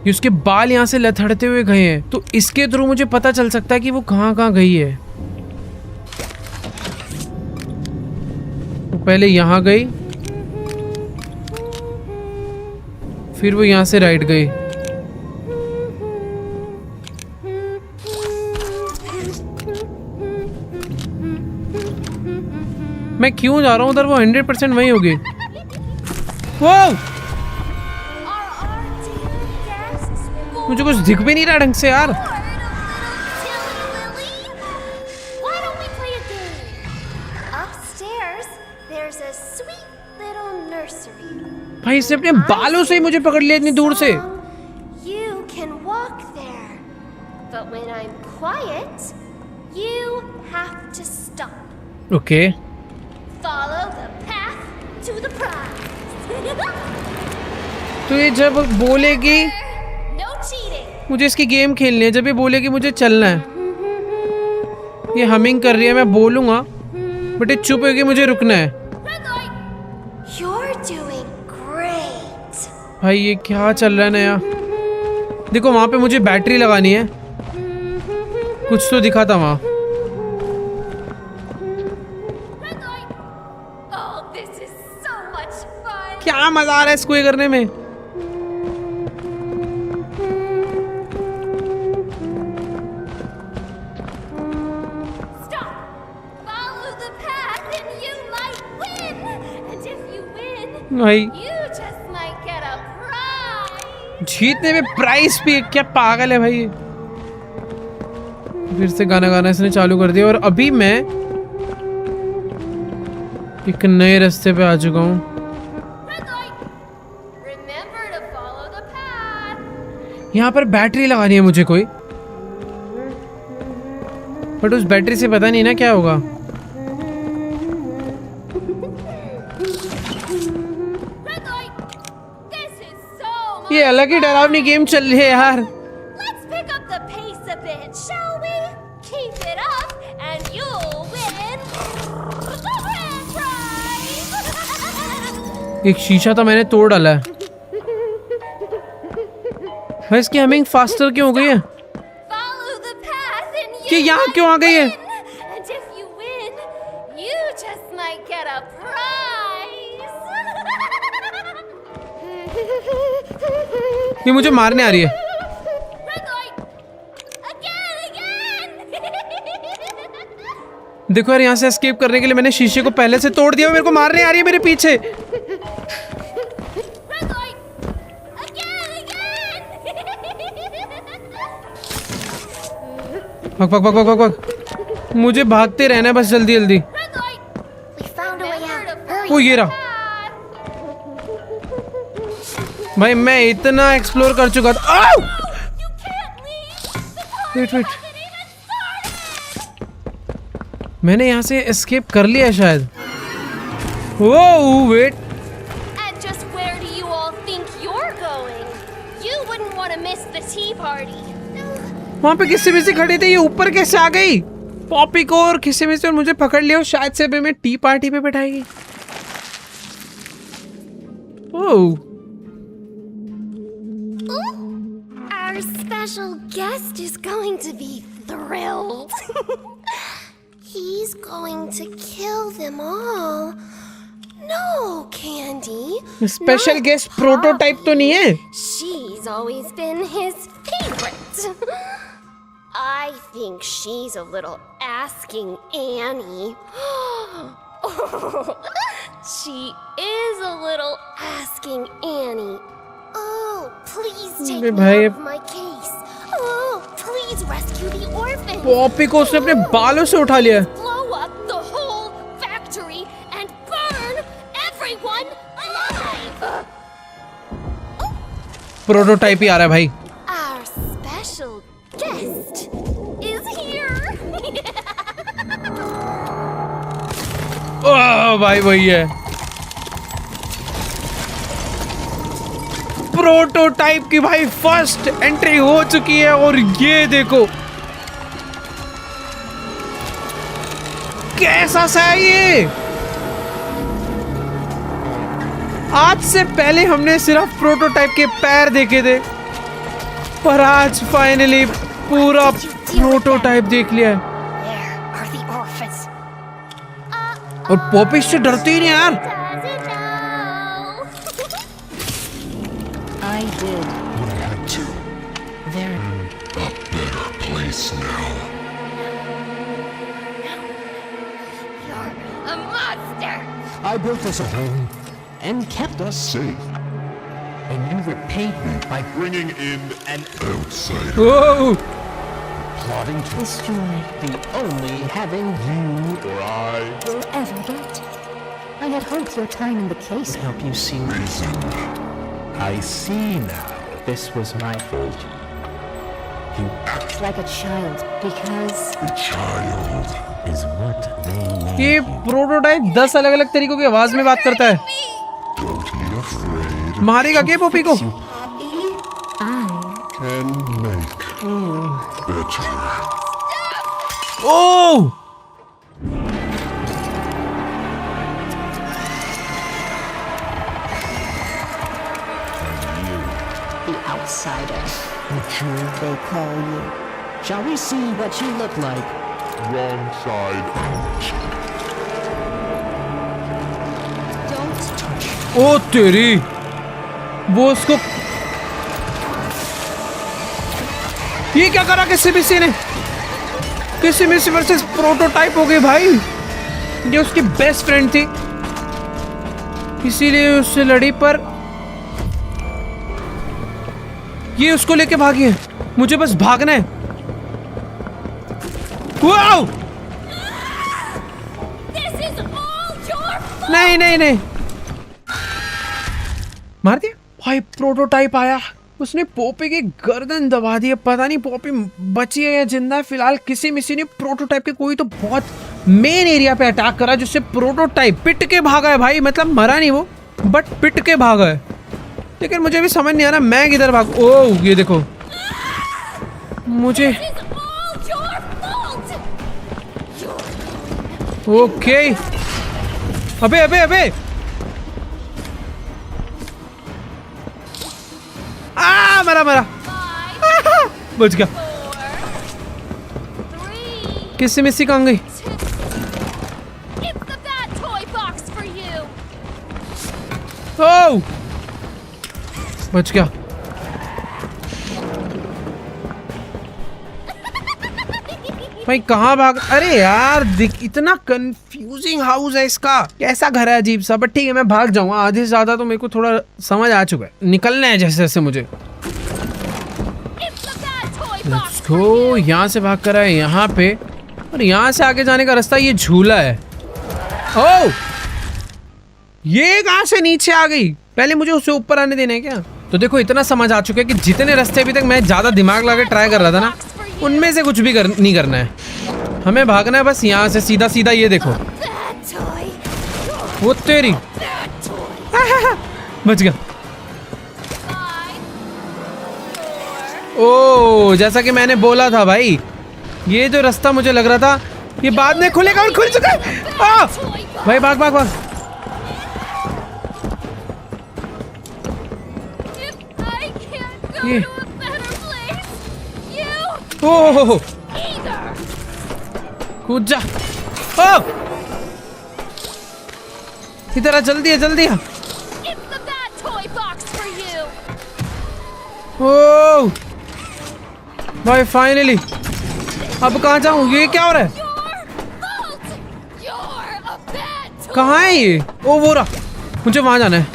ये उसके बाल यहाँ से लथड़ते हुए गए हैं, तो इसके थ्रू मुझे पता चल सकता है कि वो कहाँ कहाँ गई है। वो पहले यहाँ गई, फिर वो यहाँ से राइट गई। मैं क्यों जा रहा हूँ उधर? वो 100% वही होगी। वो Our dear guests मुझे कुछ दिख भी नहीं रहा ढंग से यार। Why don't we play a game? Upstairs, there's a sweet little nursery. भाई इसने अपने बालों से ही मुझे पकड़ लिया इतनी दूर से। You can walk there. But when I'm quiet, you have to stop. Okay Follow the path to the prize. तो ये जब बोलेगी No cheating. मुझे इसकी गेम खेलनी है, जब ये बोलेगी मुझे चलना है, ये हमिंग कर रही है, मैं बोलूंगा बट ये चुप होगी, मुझे रुकना है। Red light. You're doing great. भाई ये क्या चल रहा है नया? देखो वहां पे मुझे बैटरी लगानी है, कुछ तो दिखा था वहां। Red light. Oh, this is so much fun. क्या मजा आ रहा है इसको ये करने में। Stop. Follow the path and you might win. And if you win, भाई you just might get a prize. जीतने में प्राइस भी है, क्या पागल है भाई ये। फिर से गाना गाना इसने चालू कर दिया और अभी मैं एक नए रास्ते पे आ चुका हूँ। Red light. Remember to follow the path. यहाँ पर बैटरी लगानी है मुझे कोई, बट उस बैटरी से पता नहीं ना क्या होगा। Red light. This is so much. ये अलग ही डरावनी गेम चल रही है यार। Let's pick up the pace a bit, shall we? Keep it up, and you'll win the grand prize. एक शीशा तो मैंने तोड़ डाला है। भाई इसकी हमिंग फास्टर क्यों हो गई है? Follow the path, and कि you यहाँ might क्यों आ गई है? win. And if you win, you just might get a prize. ये मुझे मारने आ रही है। Red light. Again. देखो यार, यहाँ से एस्केप करने के लिए मैंने शीशे को पहले से तोड़ दिया। मेरे को मारने आ रही है मेरे पीछे। Red light! Again! भाग भाग भाग भाग भाग भाग। मुझे भागते रहना है बस, जल्दी जल्दी। Red light! We found a way out. Hurry. वो ये रहा भाई, मैं इतना एक्सप्लोर कर चुका था। आउ! You can't leave! The wait party wait, hasn't even started! मैंने यहाँ से एस्केप कर लिया शायद। वो wait, And just where do you all think you're going? You wouldn't want to miss the tea party. वहाँ पे किसी में से खड़े थे, ये ऊपर कैसे आ गई? पॉपी को और किसी में से और मुझे पकड़ लिया और शायद से अभी मैं टी पार्टी पे बैठाएगी। ओह, Our special guest is going to be thrilled. He's going to kill them all. No, Candy. Special not guest prototype तो नहीं है? She's always been his favorite. I think she's a little asking Annie. She is a little asking Annie. Oh, please take अरे me भाई, out of my case. Oh, please rescue the orphans. Poppy को उसने अपने बालों से उठा लिया। Blow up the whole factory and burn everyone alive. Prototype ही आ रहा है भाई। Our special guest is here. ओह भाई, वही है प्रोटोटाइप की भाई फर्स्ट एंट्री हो चुकी है। और ये देखो कैसा सा है ये। आज से पहले हमने सिर्फ प्रोटोटाइप के पैर देखे थे, पर आज फाइनली पूरा प्रोटोटाइप देख लिया है। There are the orphans. और पॉपी से डरती ही नहीं यार। Doesn't know. I did. But I had to. There. A better place now. You're a monster. I built us a home and kept us Safe. and you repaid me by Bringing in an outsider. Oh, plotting to destroy the only having you Or I will ever get. I had hoped your time in the case help you see. reason. I see now. This was my fault. You act like a child because The child. is what they made. ये प्रोटोटाइप 10 अलग अलग तरीकों की आवाज में बात करता है। Don't be afraid. मारेगा क्या पॉपी को? Can make better. Oh, The outsider. They call you. Shall we see what you look like? Wrong side out. Don't touch. ओ तेरी, वो उसको ये क्या करा? किसी ने किसी वर्सेस प्रोटोटाइप हो गई भाई। ये उसकी बेस्ट फ्रेंड थी, इसीलिए उससे लड़ी, पर ये उसको लेके भागी है। मुझे बस भागना है। Wow! This is all your fault. नहीं, मार दिया भाई। प्रोटोटाइप आया, उसने पॉपी की गर्दन दबा दी। पता नहीं पॉपी बची है या जिंदा है। फिलहाल किसी मिसी ने प्रोटोटाइप के कोई तो बहुत मेन एरिया पे अटैक करा, जिससे प्रोटोटाइप पिट के भागा है भाई। मतलब मरा नहीं वो, बट पिट के भागा है। लेकिन मुझे भी समझ नहीं आ रहा मैं किधर भाग। ओह, ये देखो मुझे। This is all your fault. Okay, अबे मरा। Five, बच गया। 4, 3, किसी मिसी कहाँ गई? 2. It's the bad toy box for you. ओह, बच गया। भाई कहाँ भाग, अरे यार दिख, इतना कंफ्यूजिंग हाउस है इसका, कैसा घर है अजीब सा। बट ठीक है, मैं भाग जाऊंगा, आधे से ज्यादा तो मेरे को थोड़ा समझ आ चुका है, निकलना है जैसे जैसे मुझे। लेट्स गो, यहाँ से भाग कर आए यहाँ पे, और यहाँ से आगे जाने का रास्ता ये झूला है। ओह, ये कहाँ से नीचे आ गई, पहले मुझे उससे ऊपर आने देना है क्या? तो देखो इतना समझ आ चुका है कि जितने रास्ते अभी तक मैं ज्यादा दिमाग लगा के ट्राई कर रहा था ना, उनमें से कुछ भी नहीं करना है, हमें भागना है बस यहाँ से सीधा सीधा। ये देखो वो तेरी बच गया। ओ, जैसा कि मैंने बोला था भाई, ये जो रास्ता मुझे लग रहा था ये बाद में खुलेगा, और खुल चुका है। भाई भाग भाग भाग। ये ओह, कूद जा। ओ, इधर आ, जल्दी है जल्दी आ। ओह भाई फाइनली, अब कहाँ जाऊँ, ये क्या हो रहा है, कहाँ है ये? ओ वो रहा, मुझे वहां जाना है।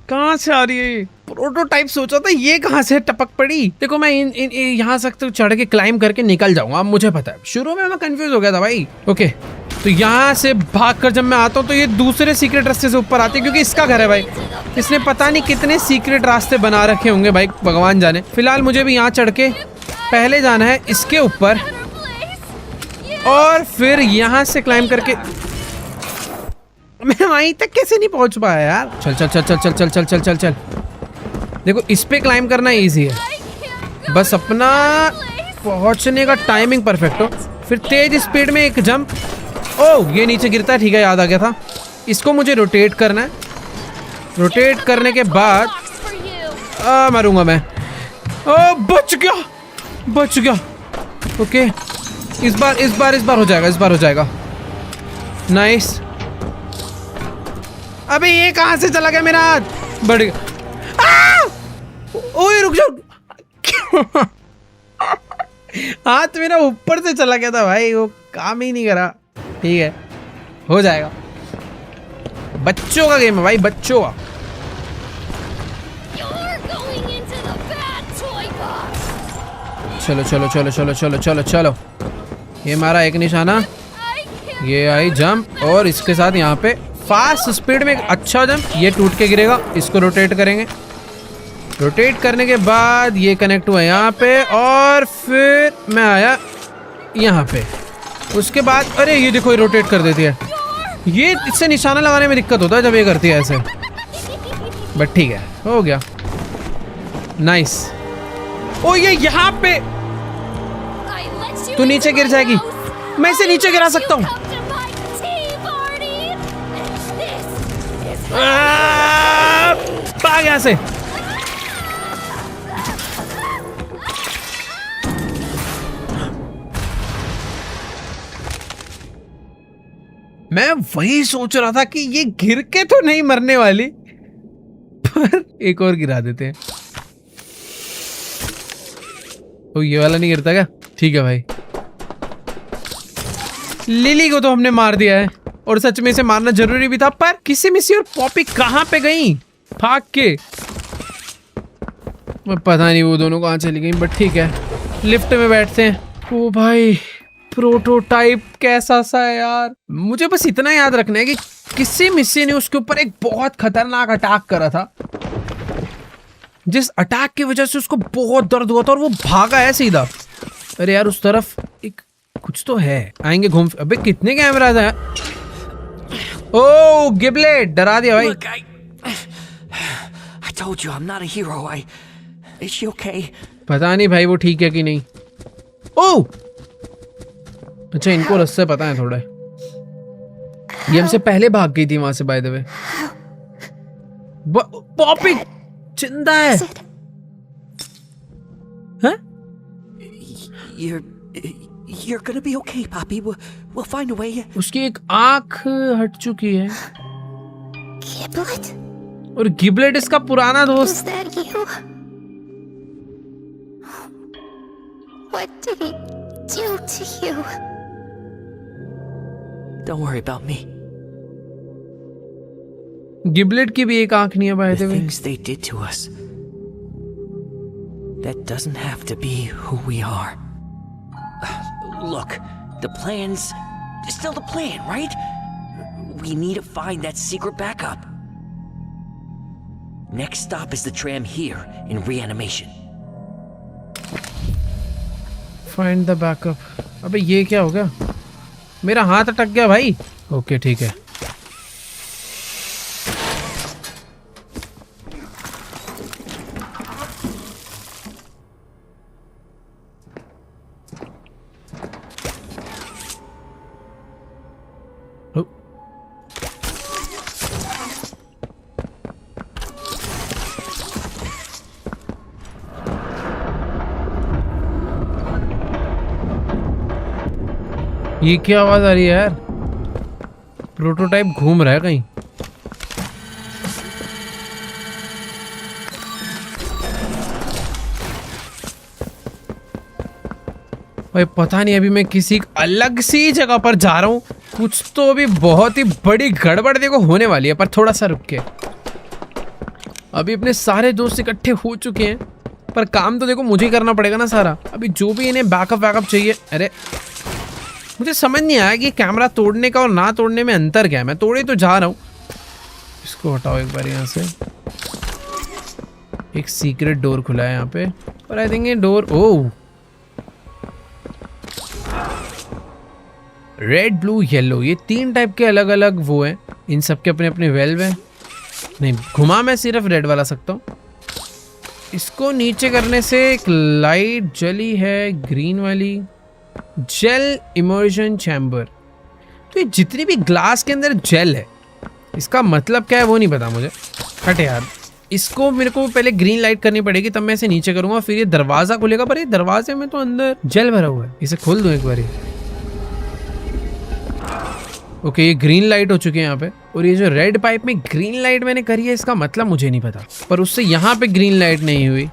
कहाँ से आ रही है? प्रोटोटाइप सोचा था, ये कहाँ से टपक पड़ी। देखो मैं यहाँ से तो चढ़ के क्लाइम करके निकल जाऊंगा, अब मुझे पता है। शुरू में मैं कंफ्यूज हो गया था भाई। ओके, तो यहाँ से भागकर जब मैं आता हूँ तो ये दूसरे सीक्रेट रास्ते से ऊपर आते हैं, क्योंकि इसका घर है भाई। इसने पता नहीं कितने सीक्रेट रास्ते बना रखे होंगे भाई, भगवान जाने। फिलहाल मुझे भी यहाँ चढ़ के पहले जाना है इसके ऊपर, और फिर यहाँ से क्लाइम करके मैं वहीं तक कैसे नहीं पहुंच पाया यार। चल चल चल चल चल चल चल चल चल चल। देखो इस पे क्लाइम करना इजी है, बस अपना पहुंचने का टाइमिंग परफेक्ट हो, फिर तेज स्पीड में एक जंप। ओह, ये नीचे गिरता है, ठीक है याद आ गया था। इसको मुझे रोटेट करना है, रोटेट करने के बाद मरूंगा मैं। ओह, बच गया बच गया। ओके, इस बार हो जाएगा, इस बार हो जाएगा। नाइस। अबे ये कहाँ से चला गया मेरा हाथ, बढ़ गया। ओए रुक जाओ हाथ मेरा ऊपर से चला गया था भाई, वो काम ही नहीं करा। ठीक है, हो जाएगा। बच्चों का गेम है भाई, बच्चों का। चलो चलो चलो चलो चलो चलो चलो। ये मारा एक निशाना, ये आई जंप, और इसके साथ यहाँ पे फास्ट स्पीड में एक अच्छा जंप। ये टूट के गिरेगा, इसको रोटेट करेंगे। रोटेट करने के बाद ये कनेक्ट हुआ यहाँ पे, और फिर मैं आया यहाँ पे। उसके बाद अरे ये देखो, ये रोटेट कर देती है। ये इससे निशाना लगाने में दिक्कत होता है जब ये करती है ऐसे, बट ठीक है, हो गया। नाइस। ओ ये यहाँ पे तू नीचे गिर जाएगी, मैं इसे नीचे गिरा सकता हूँ। भाग यहाँ से। मैं वही सोच रहा था कि ये गिर के तो नहीं मरने वाली, पर एक और गिरा देते हैं। तो ये वाला नहीं गिरता क्या? ठीक है भाई। लिली को तो हमने मार दिया है, और सच में इसे मारना जरूरी भी था, पर किसी मिसी और पॉपी कहाँ पे गई भाग के, पता नहीं वो दोनों कहाँ चली गई। बट ठीक है, लिफ्ट में बैठते हैं। ओ भाई, प्रोटोटाइप कैसा सा है यार। मुझे बस इतना याद रखना है कि किसी मिसी ने उसके ऊपर एक बहुत खतरनाक अटैक करा था, जिस अटैक की वजह से उसको बहुत दर्द हुआ था, और वो भागा है सीधा। अरे यार उस तरफ एक कुछ तो है, आएंगे घूम। अबे कितने कैमरास हैं? ओह गिबलेट, डरा दिया भाई। Look, I told you I'm not a hero. Is she okay? पता नहीं भाई वो ठीक है कि नहीं। ओह अच्छा, इनको रास्ते पता है थोड़ा। ये हमसे पहले भाग गई थी वहां से, बाय द वे। पॉपी जिंदा है। हाँ? You're gonna be okay, Poppy. We'll find a way. उसकी एक आंख हट चुकी है। Giblet? और गिबलेट इसका पुराना Was दोस्त। that you? What did he do to you? Don't worry about me. गिबलेट की भी एक आंख नहीं है by The the way. things they did to us. That doesn't have to be who we are. Look, the plan's still the plan, right? We need to find that secret backup. Next stop is the tram here in reanimation. Find the backup. अबे ये क्या हो गया? मेरा हाथ अटक गया भाई। ओके ठीक है। ये क्या आवाज आ रही है यार? प्रोटोटाइप घूम रहा है कहीं। भाई पता नहीं अभी मैं किसी अलग सी जगह पर जा रहा हूँ। कुछ तो अभी बहुत ही बड़ी गड़बड़ देखो होने वाली है, पर थोड़ा सा रुक के। अभी अपने सारे दोस्त इकट्ठे हो चुके हैं, पर काम तो देखो मुझे ही करना पड़ेगा ना सारा। अभी जो भी इन्हें बैकअप चाहिए। अरे मुझे समझ नहीं आया कि कैमरा तोड़ने का और ना तोड़ने में अंतर क्या है। मैं तोड़े तो जा रहा हूँ। इसको हटाओ एक बार यहाँ से। एक सीक्रेट डोर खुला है यहाँ पे, पर आई थिंक ये डोर ओह रेड ब्लू येलो, ये 3 टाइप के अलग अलग वो हैं। इन सब के अपने अपने वेल्व हैं। नहीं घुमा मैं सिर्फ रेड वाला सकता हूँ। इसको नीचे करने से एक लाइट जली है, ग्रीन वाली जेल इमर्जन चैम्बर। तो ये जितनी भी ग्लास के अंदर जेल है, इसका मतलब क्या है वो नहीं पता मुझे। हट यार, इसको मेरे को पहले ग्रीन लाइट करनी पड़ेगी, तब मैं इसे नीचे करूंगा, फिर ये दरवाजा खुलेगा। पर ये दरवाजे में तो अंदर जेल भरा हुआ है। इसे खोल दूं एक बार। ओके ये ग्रीन लाइट हो चुकी है यहाँ पे। और ये जो रेड पाइप में ग्रीन लाइट मैंने करी है, इसका मतलब मुझे नहीं पता, पर उससे यहाँ पे ग्रीन लाइट नहीं हुई।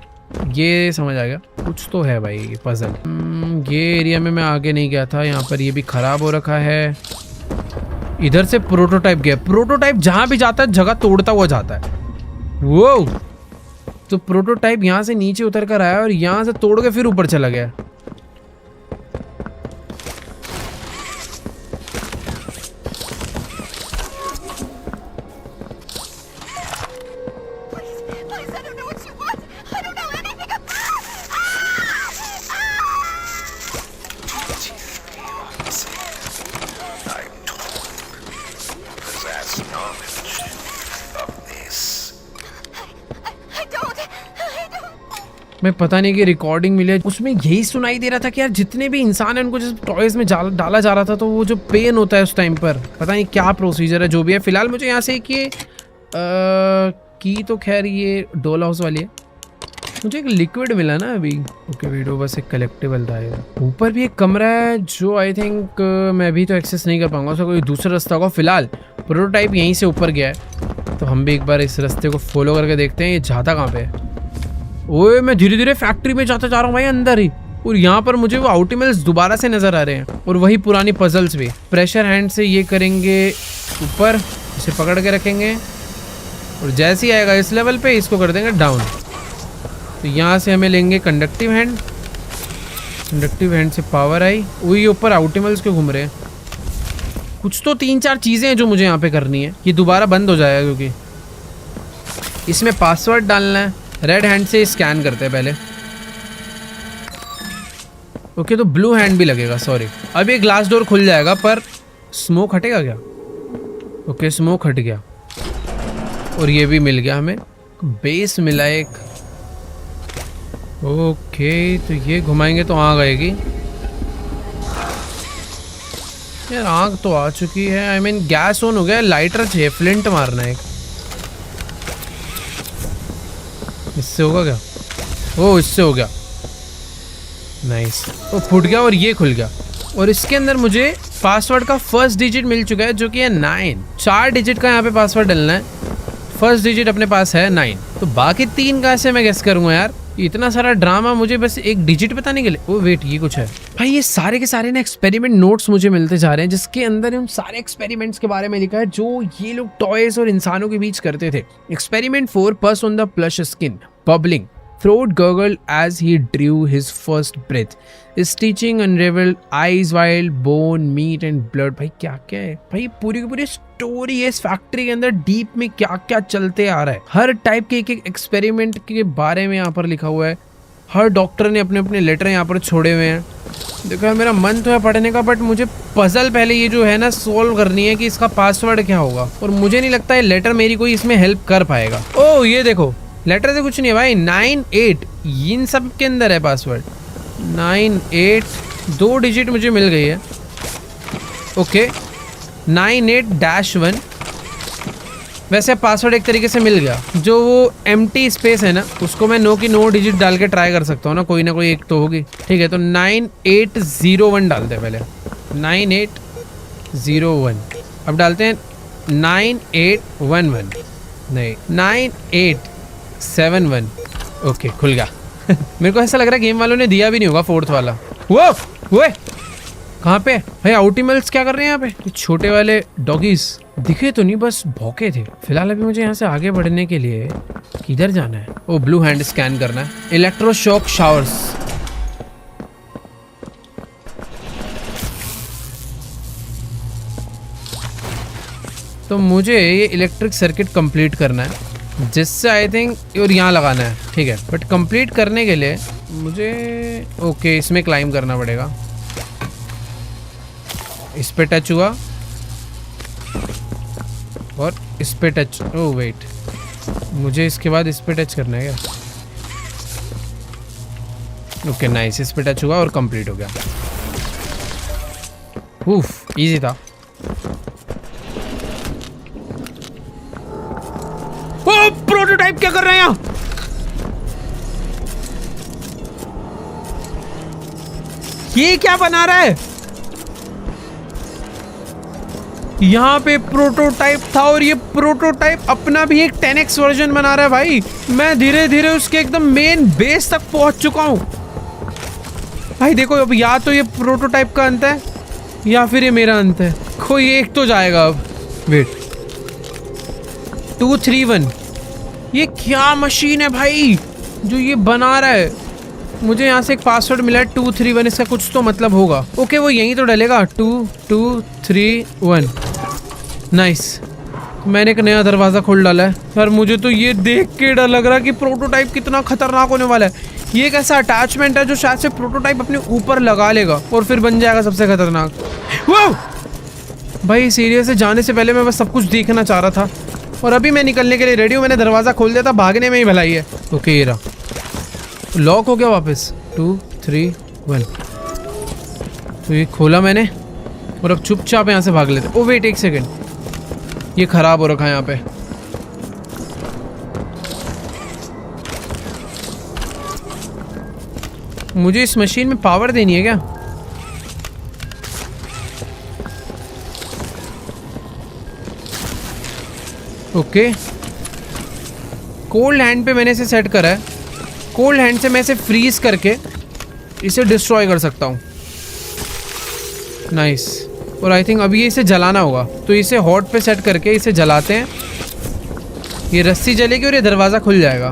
ये समझ आ गया, कुछ तो है भाई ये पजल। ये एरिया में मैं आगे नहीं गया था। यहाँ पर ये भी खराब हो रखा है। इधर से प्रोटोटाइप गया। प्रोटोटाइप जहाँ भी जाता है जगह तोड़ता हुआ जाता है। वो तो प्रोटोटाइप यहाँ से नीचे उतर कर आया और यहाँ से तोड़ के फिर ऊपर चला गया। मैं पता नहीं कि रिकॉर्डिंग मिले, उसमें यही सुनाई दे रहा था कि यार जितने भी इंसान हैं उनको जिस टॉयज में डाला जा रहा था, तो वो जो पेन होता है उस टाइम पर, पता नहीं क्या प्रोसीजर है। जो भी है फिलहाल मुझे यहाँ से कि की तो खैर ये डोल हाउस वाली है। मुझे एक लिक्विड मिला ना अभी। ओके वीडियो बस एक कलेक्टिबल था। ऊपर भी एक कमरा है जो आई थिंक मैं अभी तो एक्सेस नहीं कर पाऊंगा, उसका कोई दूसरा रास्ता होगा। फिलहाल प्रोटोटाइप यहीं से ऊपर गया है, तो हम भी एक बार इस रास्ते को फॉलो करके देखते हैं ये जाता कहाँ पे है। ओए मैं धीरे धीरे फैक्ट्री में जाता जा रहा हूँ भाई अंदर ही। और यहाँ पर मुझे वो आउटिमल्स दोबारा से नजर आ रहे हैं, और वही पुरानी पजल्स भी। प्रेशर हैंड से ये करेंगे ऊपर, इसे पकड़ के रखेंगे, और जैसे ही आएगा इस लेवल पे इसको कर देंगे डाउन। तो यहाँ से हमें लेंगे कंडक्टिव हैंड। कंडक्टिव हैंड से पावर आई। वही ऊपर आउटिमल्स क्यों घूम रहे हैं? कुछ तो 3-4 चीज़ें हैं जो मुझे यहाँ पे करनी है। ये दोबारा बंद हो जाएगा क्योंकि इसमें पासवर्ड डालना है। रेड हैंड से स्कैन करते हैं पहले। ओके तो ब्लू हैंड भी लगेगा, सॉरी। अब ये ग्लास डोर खुल जाएगा, पर स्मोक हटेगा क्या? ओके स्मोक हट गया, और ये भी मिल गया हमें। बेस मिला एक। ओके तो ये घुमाएंगे तो आग आएगी। यार आग तो आ चुकी है। आई मीन गैस ऑन हो गया। लाइटर चाहिए, फ्लिंट मारना है। इससे होगा क्या? ओ इससे हो गया, नाइस। वो फूट गया और ये खुल गया। और इसके अंदर मुझे पासवर्ड का फर्स्ट डिजिट मिल चुका है जो कि है 9। 4 डिजिट का यहाँ पे पासवर्ड डलना है। फर्स्ट डिजिट अपने पास है 9, तो बाकी 3 कहाँ से मैं गेस करूँगा यार? इतना सारा ड्रामा मुझे बस एक डिजिट बताने के लिए। ओ वेट, ये कुछ है भाई। ये सारे के सारे ना एक्सपेरिमेंट नोट्स मुझे मिलते जा रहे हैं, जिसके अंदर उन सारे एक्सपेरिमेंट्स के बारे में लिखा है जो ये लोग टॉयज और इंसानों के बीच करते थे। एक्सपेरिमेंट 4, पस on the plush skin, bubbling, throat gurgled as he drew his first breath. Stitching unraveled, eyes wild, bone, meat and blood. भाई क्या क्या है भाई, पूरी की पूरी स्टोरी है इस फैक्ट्री के अंदर। डीप में क्या क्या चलते आ रहा है, हर टाइप के एक एक एक्सपेरिमेंट के बारे में यहाँ पर लिखा हुआ है। हर डॉक्टर ने अपने अपने लेटर यहाँ पर छोड़े हुए हैं। देखो यार, मेरा मन तो है पढ़ने का, बट मुझे पजल पहले ये जो है ना सोल्व करनी है कि इसका पासवर्ड क्या होगा, और मुझे नहीं लगता है लेटर मेरी कोई इसमें हेल्प कर पाएगा। ओ ये देखो, लेटर से कुछ नहीं है भाई। 98 इन सब के अंदर है पासवर्ड। 98 2 डिजिट मुझे मिल गई है। ओके 98-1। वैसे पासवर्ड एक तरीके से मिल गया। जो वो एम्प्टी स्पेस है ना, उसको मैं नो की 9 डिजिट डाल के ट्राई कर सकता हूँ ना, कोई ना कोई एक तो होगी। ठीक है, तो 9801 डालते हैं पहले। 9801। अब डालते हैं 9811, नहीं 9871। ओके खुल गया। मेरे को ऐसा लग रहा है गेम वालों ने दिया भी नहीं होगा 4th वाला। वो कहाँ पे भाई? आउटिमल्स क्या कर रहे हैं यहाँ पे? ये छोटे वाले डॉगीज दिखे तो नहीं, बस भौंके थे। फिलहाल अभी मुझे यहाँ से आगे बढ़ने के लिए किधर जाना है? ओ ब्लू हैंड स्कैन करना है। Electroshock showers. तो मुझे ये इलेक्ट्रिक सर्किट कंप्लीट करना है, जिससे आई थिंक, और यहाँ लगाना है। ठीक है, बट कंप्लीट करने के लिए मुझे ओके इसमें क्लाइंब करना पड़ेगा। इस पे टच हुआ और इस पे टच। ओह वेट, मुझे इसके बाद इस पे टच करना है क्या? ओके नाइस, इस पे टच हुआ और कंप्लीट हो गया। उफ इजी था। ओ प्रोटोटाइप क्या कर रहे हैं यहाँ? ये क्या बना रहा है? यहाँ पे प्रोटोटाइप था और ये प्रोटोटाइप अपना भी एक 10x वर्जन बना रहा है भाई। मैं धीरे धीरे उसके एकदम मेन बेस तक पहुंच चुका हूँ भाई। देखो अब या तो ये प्रोटोटाइप का अंत है या फिर ये मेरा अंत है, कोई एक तो जाएगा अब। वेट 231, ये क्या मशीन है भाई जो ये बना रहा है? मुझे यहाँ से एक पासवर्ड मिला है 231, इसका कुछ तो मतलब होगा। ओके वो यहीं तो डलेगा 2231। नाइस, मैंने एक नया दरवाज़ा खोल डाला है यार। मुझे तो ये देख के डर लग रहा है कि प्रोटोटाइप कितना खतरनाक होने वाला है। ये एक ऐसा अटैचमेंट है जो शायद से प्रोटोटाइप अपने ऊपर लगा लेगा और फिर बन जाएगा सबसे खतरनाक। वाह भाई सीरियस है, जाने से पहले मैं बस सब कुछ देखना चाह रहा था और अभी मैं निकलने के लिए रेडी हूँ। मैंने दरवाज़ा खोल दिया था, भागने में ही भलाई है। ओके ये रहा, लॉक हो गया वापस। 231, तो ये खोला मैंने और अब चुपचाप यहाँ से भाग लेते। ओ वेट एक सेकेंड, ये खराब हो रखा है यहाँ पे। मुझे इस मशीन में पावर देनी है क्या? ओके कोल्ड हैंड पे मैंने इसे सेट करा है। कोल्ड हैंड से मैं इसे फ्रीज करके इसे डिस्ट्रॉय कर सकता हूँ। नाइस, और आई थिंक अभी ये इसे जलाना होगा, तो इसे हॉट पे सेट करके इसे जलाते हैं। ये रस्सी जलेगी और ये दरवाज़ा खुल जाएगा।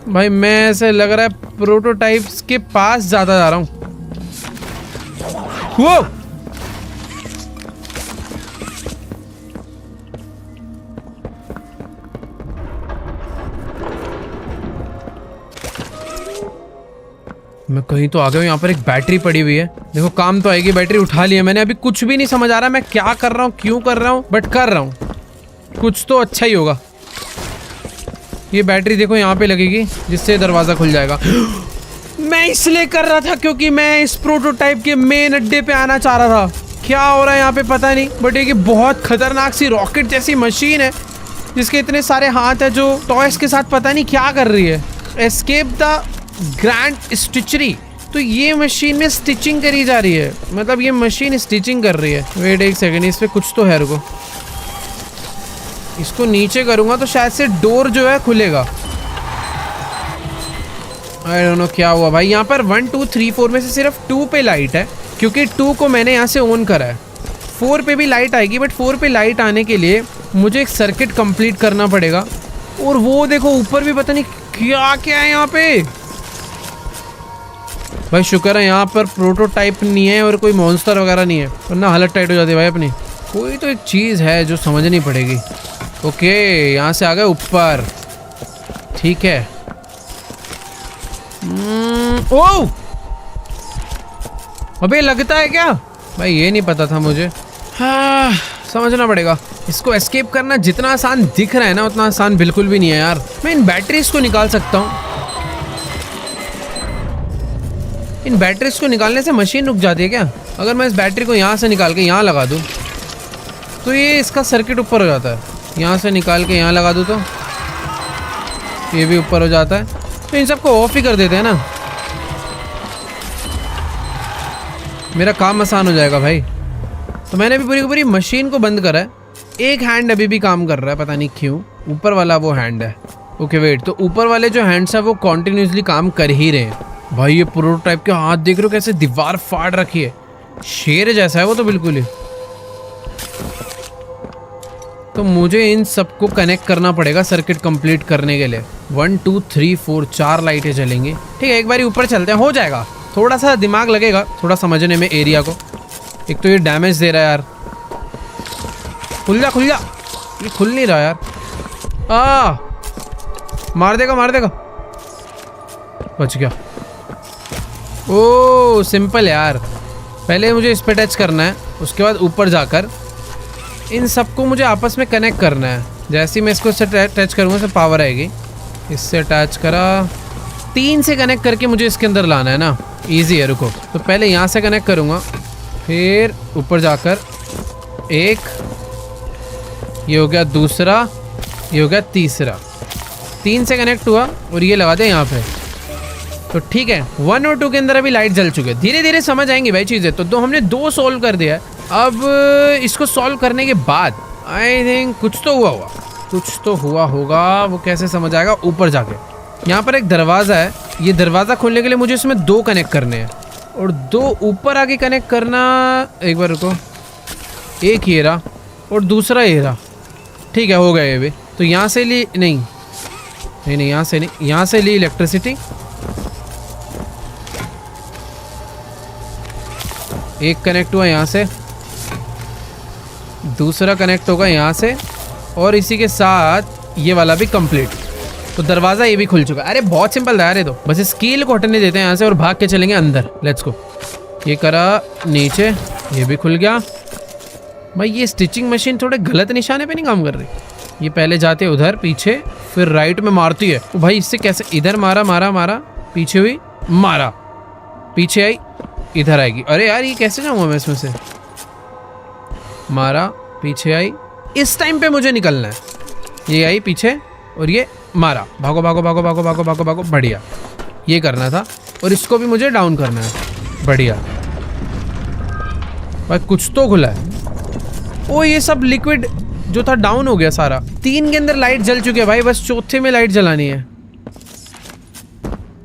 भाई मैं ऐसे लग रहा है प्रोटोटाइप्स के पास ज़्यादा जा रहा हूँ। वो मैं कहीं तो आ गया हूँ। यहाँ पर एक बैटरी पड़ी हुई है, देखो काम तो आएगी। बैटरी उठा ली है मैंने। अभी कुछ भी नहीं समझ आ रहा मैं क्या कर रहा हूँ, क्यों कर रहा हूँ, बट कर रहा हूँ। कुछ तो अच्छा ही होगा। ये बैटरी देखो यहाँ पे लगेगी, जिससे दरवाज़ा खुल जाएगा। मैं इसलिए कर रहा था क्योंकि मैं इस प्रोटोटाइप के मेन अड्डे पे आना चाह रहा था। क्या हो रहा है यहाँ पे पता नहीं, बट एक बहुत खतरनाक सी रॉकेट जैसी मशीन है जिसके इतने सारे हाथ है, जो टॉयज के साथ पता नहीं क्या कर रही है। एस्केप द ग्रैंड स्टिचरी, तो ये मशीन में स्टिचिंग करी जा रही है, मतलब ये मशीन स्टिचिंग कर रही है। वेट एक सेकेंड, इस पे कुछ तो है, रुको। इसको नीचे करूंगा तो शायद से डोर जो है खुलेगा। आई डोंट नो क्या हुआ भाई। यहाँ पर 1 2 3 4 में से सिर्फ 2 पे लाइट है, क्योंकि 2 को मैंने यहाँ से ऑन करा है। 4 पे भी लाइट आएगी, बट 4 पे लाइट आने के लिए मुझे एक सर्किट कंप्लीट करना पड़ेगा। और वो देखो ऊपर भी पता नहीं क्या क्या है यहाँ पे। भाई शुक्र है यहाँ पर प्रोटोटाइप नहीं है और कोई मॉन्स्टर वगैरह नहीं है, वरना हालत टाइट हो जाती है भाई अपनी। कोई तो एक चीज़ है जो समझनी पड़ेगी। ओके यहाँ से आ गए ऊपर, ठीक है। ओह अबे लगता है क्या भाई, ये नहीं पता था मुझे। हाँ समझना पड़ेगा। इसको एस्केप करना जितना आसान दिख रहा है ना, उतना आसान बिल्कुल भी नहीं है यार। मैं इन बैटरीज को निकाल सकता हूँ। इन बैटरीज को निकालने से मशीन रुक जाती है क्या? अगर मैं इस बैटरी को यहाँ से निकाल के यहाँ लगा दूँ तो ये इसका सर्किट ऊपर हो जाता है। यहाँ से निकाल के यहाँ लगा दूँ तो ये भी ऊपर हो जाता है। तो इन सबको ऑफ ही कर देते हैं ना, मेरा काम आसान हो जाएगा भाई। तो मैंने भी पूरी की पूरी मशीन को बंद करा है। एक हैंड अभी भी काम कर रहा है, पता नहीं क्यों। ऊपर वाला वो हैंड है। ओके वेट, तो ऊपर वाले जो हैंड्स है वो कॉन्टिन्यूसली काम कर ही रहे हैं। भाई ये प्रोटोटाइप के हाथ देख रहे हो कैसे दीवार फाड़ रखी है, शेर जैसा है वो तो बिल्कुल ही। तो मुझे इन सबको कनेक्ट करना पड़ेगा सर्किट कंप्लीट करने के लिए। 1 2 3 4 4 लाइटें जलेंगी। ठीक है एक बार ऊपर चलते हैं, हो जाएगा। थोड़ा सा दिमाग लगेगा थोड़ा समझने में एरिया को। एक तो ये डैमेज दे रहा है यार। खुल जा खुल जा, ये खुल नहीं रहा यार। मार देगा मार देगा, बच गया। ओ सिंपल यार, पहले मुझे इस पे टच करना है, उसके बाद ऊपर जाकर इन सबको मुझे आपस में कनेक्ट करना है। जैसे ही मैं इसको इससे टच करूँगा इससे पावर आएगी। इससे अटैच करा, 3 से कनेक्ट करके मुझे इसके अंदर लाना है ना। इजी है, रुको। तो पहले यहाँ से कनेक्ट करूँगा, फिर ऊपर जाकर एक, ये हो गया दूसरा, ये हो गया तीसरा। 3 से कनेक्ट हुआ और ये लगा दे यहाँ पे। तो ठीक है 1 और 2 के अंदर अभी लाइट जल चुके हैं। धीरे धीरे समझ आएंगी भाई चीज़ें। तो हमने 2 सॉल्व कर दिया है। अब इसको सॉल्व करने के बाद आई थिंक कुछ तो हुआ कुछ तो हुआ होगा। वो कैसे समझ आएगा? ऊपर जाके यहाँ पर एक दरवाज़ा है। ये दरवाज़ा खोलने के लिए मुझे इसमें 2 कनेक्ट करने हैं और 2 ऊपर आके कनेक्ट करना। एक बार रुको, एक ये रहा और दूसरा ये रहा। ठीक है हो गया ये भी। तो यहाँ से ली नहीं, यहाँ से नहीं, यहाँ से ली इलेक्ट्रिसिटी। एक कनेक्ट हुआ यहाँ से, दूसरा कनेक्ट होगा यहाँ से और इसी के साथ ये वाला भी कंप्लीट। तो दरवाज़ा ये भी खुल चुका है। अरे बहुत सिंपल था यार ये तो। बस इस कील को हटने देते हैं यहाँ से और भाग के चलेंगे अंदर। Let's go. ये करा नीचे, ये भी खुल गया। भाई ये स्टिचिंग मशीन थोड़े गलत निशाने पे नहीं काम कर रही। ये पहले जाते उधर पीछे, फिर राइट में मारती है। तो भाई इससे कैसे? इधर मारा मारा मारा, पीछे हुई, मारा, पीछे आई, इधर आएगी। अरे यार ये कैसे जाऊँगा मैं इसमें से? मारा, पीछे आई। इस टाइम पे मुझे निकलना है। ये आई पीछे और ये मारा, भागो भागो भागो भागो भागो भागो भागो। बढ़िया, ये करना था। और इसको भी मुझे डाउन करना है। बढ़िया भाई, कुछ तो खुला है। ओ ये सब लिक्विड जो था डाउन हो गया सारा। 3 के अंदर लाइट जल चुकी है भाई, बस चौथे में लाइट जलानी है।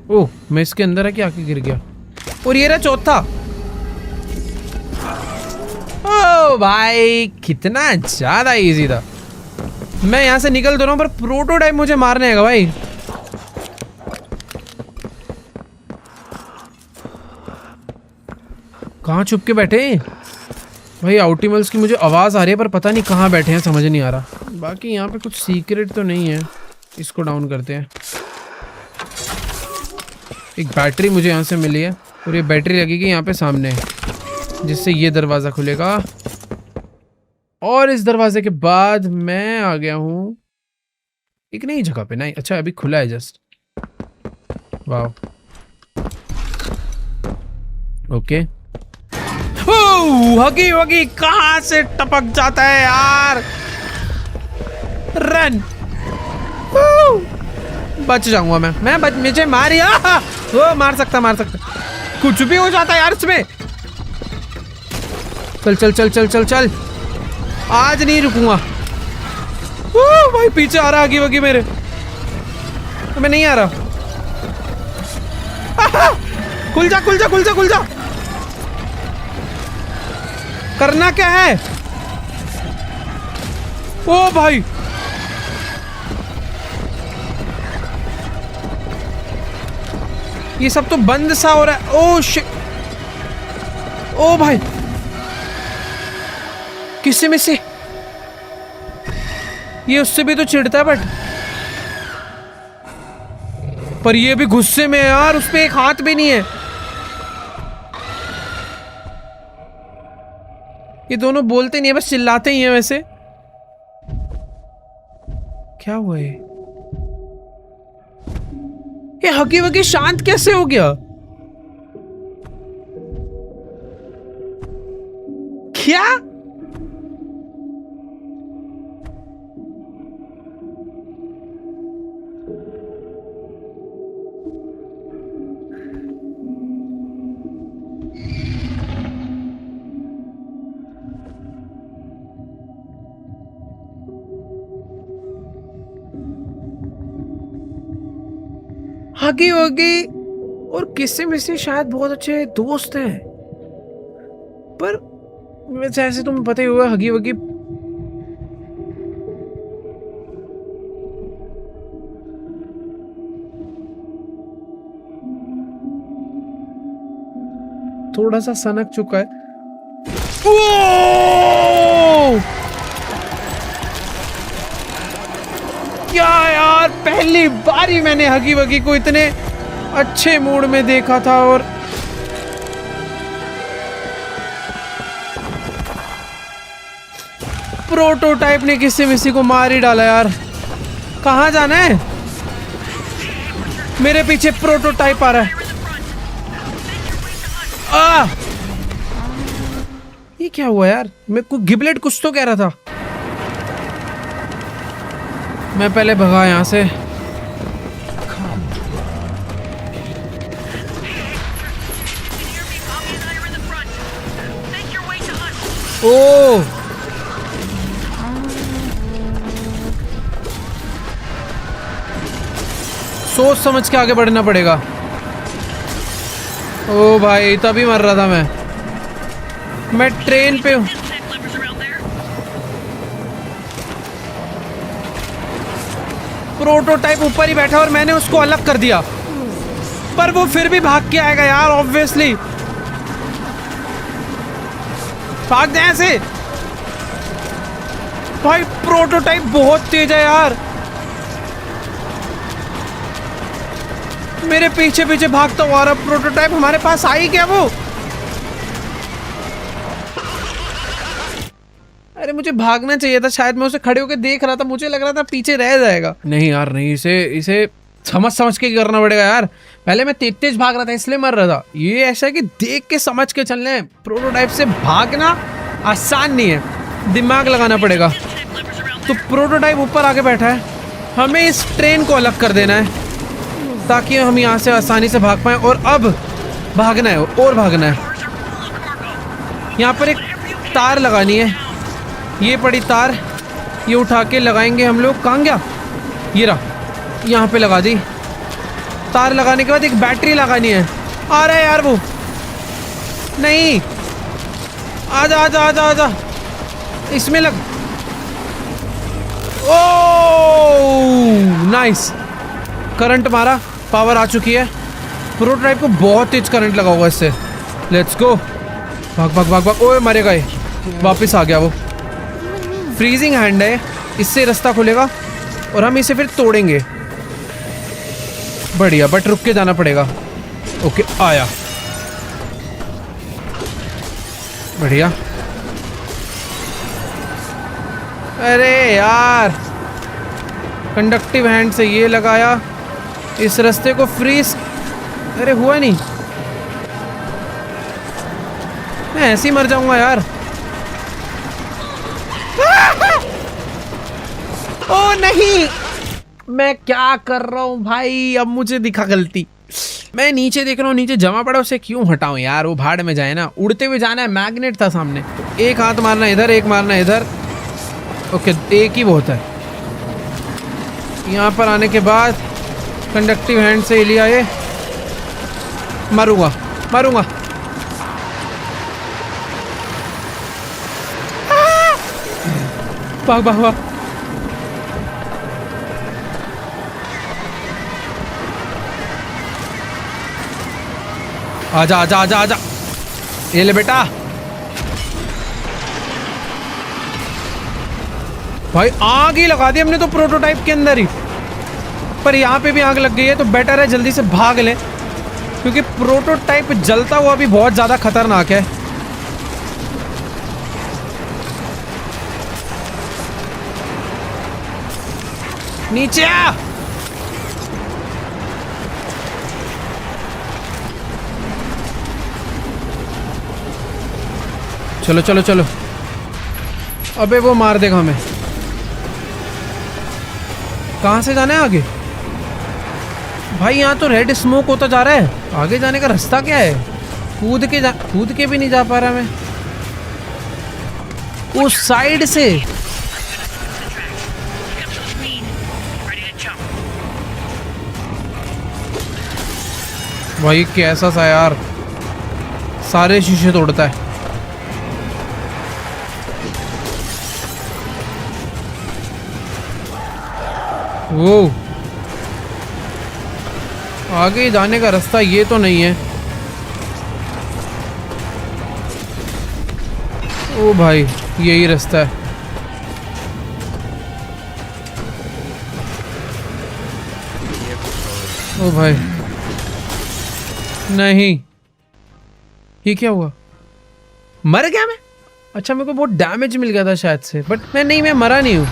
ओह मैं इसके अंदर है कि आके गिर गया। और ये रहा चौथा। ओ भाई कितना ज्यादा इजी था। मैं यहाँ से निकल तो रहा हूँ पर प्रोटोटाइप मुझे मारने आएगा भाई। कहाँ छुप के बैठे भाई? आउटिमल्स की मुझे आवाज़ आ रही है पर पता नहीं कहाँ बैठे हैं, समझ नहीं आ रहा। बाकी यहाँ पे कुछ सीक्रेट तो नहीं है। इसको डाउन करते हैं। एक बैटरी मुझे यहाँ से मिली है और ये बैटरी लगेगी यहाँ पे सामने, जिससे ये दरवाज़ा खुलेगा। और इस दरवाजे के बाद मैं आ गया हूँ एक नई जगह पे। नहीं अच्छा अभी खुला है जस्ट। वाह ओके। हगी वगी कहाँ से टपक जाता है यार। रन, बच जाऊंगा मैं मुझे मारिया। वो मार सकता कुछ भी हो जाता है यार इसमें। चल चल चल चल चल चल, आज नहीं रुकूंगा। भाई पीछे आ रहा हगी वगी मेरे, मैं नहीं आ रहा। खुल जा खुल जा खुल जा खुल जा। करना क्या है? ओ भाई ये सब तो बंद सा हो रहा है। ओ शिट, ओ भाई किससे में से ये उससे भी तो चिढ़ता है, पर ये भी गुस्से में है यार, उस पे एक हाथ भी नहीं है। ये दोनों बोलते नहीं है, बस चिल्लाते ही हैं। वैसे क्या हुआ ये हकी वकी शांत कैसे हो गया? क्या हगी वगी और किसी में से शायद बहुत अच्छे दोस्त हैं, पर वैसे ऐसे तुम्हें पता ही होगा हगी वगी थोड़ा सा सनक चुका है। ओ! क्या यार, पहली बार ही मैंने हगी वगी को इतने अच्छे मूड में देखा था। और प्रोटोटाइप ने किसी मिसी को मार ही डाला यार। कहाँ जाना है? मेरे पीछे प्रोटोटाइप आ रहा है। ये क्या हुआ यार? मैं को गिबलेट कुछ तो कह रहा था। मैं पहले भगा यहां से। ओ सोच समझ के आगे बढ़ना पड़ेगा। ओ भाई तभी मर रहा था मैं ट्रेन पे हूं। प्रोटोटाइप ऊपर ही बैठा और मैंने उसको अलग कर दिया, पर वो फिर भी भाग के आएगा यार ऑब्वियसली। भाग जाए ऐसे। भाई प्रोटोटाइप बहुत तेज है यार, मेरे पीछे पीछे भागता हुआ रहा। प्रोटोटाइप हमारे पास आई क्या वो? अरे मुझे भागना चाहिए था शायद, मैं उसे खड़े होकर देख रहा था, मुझे लग रहा था पीछे रह जाएगा। नहीं यार नहीं, इसे समझ के करना पड़ेगा यार। पहले मैं तेज भाग रहा था इसलिए मर रहा था। ये ऐसा है कि देख के समझ के चलना है। प्रोटोटाइप से भागना आसान नहीं है, दिमाग लगाना पड़ेगा। तो प्रोटोटाइप ऊपर आके बैठा है, हमें इस ट्रेन को अलग कर देना है ताकि हम यहाँ से आसानी से भाग पाए। और अब भागना है और भागना है। यहाँ पर एक तार लगानी है, ये पड़ी तार, ये उठा के लगाएंगे हम लोग। कहाँ गया? ये रहा, यहाँ पे लगा दी। तार लगाने के बाद एक बैटरी लगानी है। आ रहा है यार वो, नहीं आजा आजा आजा आजा, इसमें लग। ओह नाइस, करंट मारा, पावर आ चुकी है। प्रोटोटाइप को बहुत तेज करंट लगा होगा इससे। लेट्स गो, भाग भाग भाग भाग। ओए मरेगा ये, वापस आ गया वो। फ्रीजिंग हैंड है, इससे रास्ता खुलेगा और हम इसे फिर तोड़ेंगे। बढ़िया, बट रुक के जाना पड़ेगा। ओके आया, बढ़िया। अरे यार, कंडक्टिव हैंड से ये लगाया, इस रास्ते को फ्रीज। अरे हुआ नहीं, मैं ऐसे ही मर जाऊंगा यार। ओ नहीं, मैं क्या कर रहा हूँ भाई? अब मुझे दिखा गलती। मैं नीचे देख रहा हूँ, नीचे जमा पड़ा, उसे क्यों हटाऊं यार? वो भाड़ में जाए ना, उड़ते हुए जाना है। मैग्नेट था सामने, तो एक हाथ मारना इधर, एक मारना इधर। ओके, एक ही बहुत है। यहाँ पर आने के बाद कंडक्टिव हैंड से लिया ये, मारूंगा मारूंगा। भाग भाग भाग। आजा आजा आजा आजा, ये ले बेटा। भाई आग ही लगा दी हमने तो प्रोटोटाइप के अंदर ही, पर यहाँ पे भी आग लग गई है तो बेटर है जल्दी से भाग लें, क्योंकि प्रोटोटाइप जलता हुआ भी बहुत ज्यादा खतरनाक है। नीचे आ। चलो चलो चलो, अबे वो मार देगा हमें। कहां से जाना है आगे? भाई यहाँ तो रेड स्मोक होता जा रहा है, आगे जाने का रास्ता क्या है? कूद के भी नहीं जा पा रहा मैं उस साइड से। भाई कैसा सा यार, सारे शीशे तोड़ता है। वो आगे जाने का रास्ता ये तो नहीं है। ओ भाई यही रास्ता है। ओ भाई नहीं, ये क्या हुआ? मर गया मैं? अच्छा मेरे को बहुत डैमेज मिल गया था शायद से, बट मैं मरा नहीं हूँ।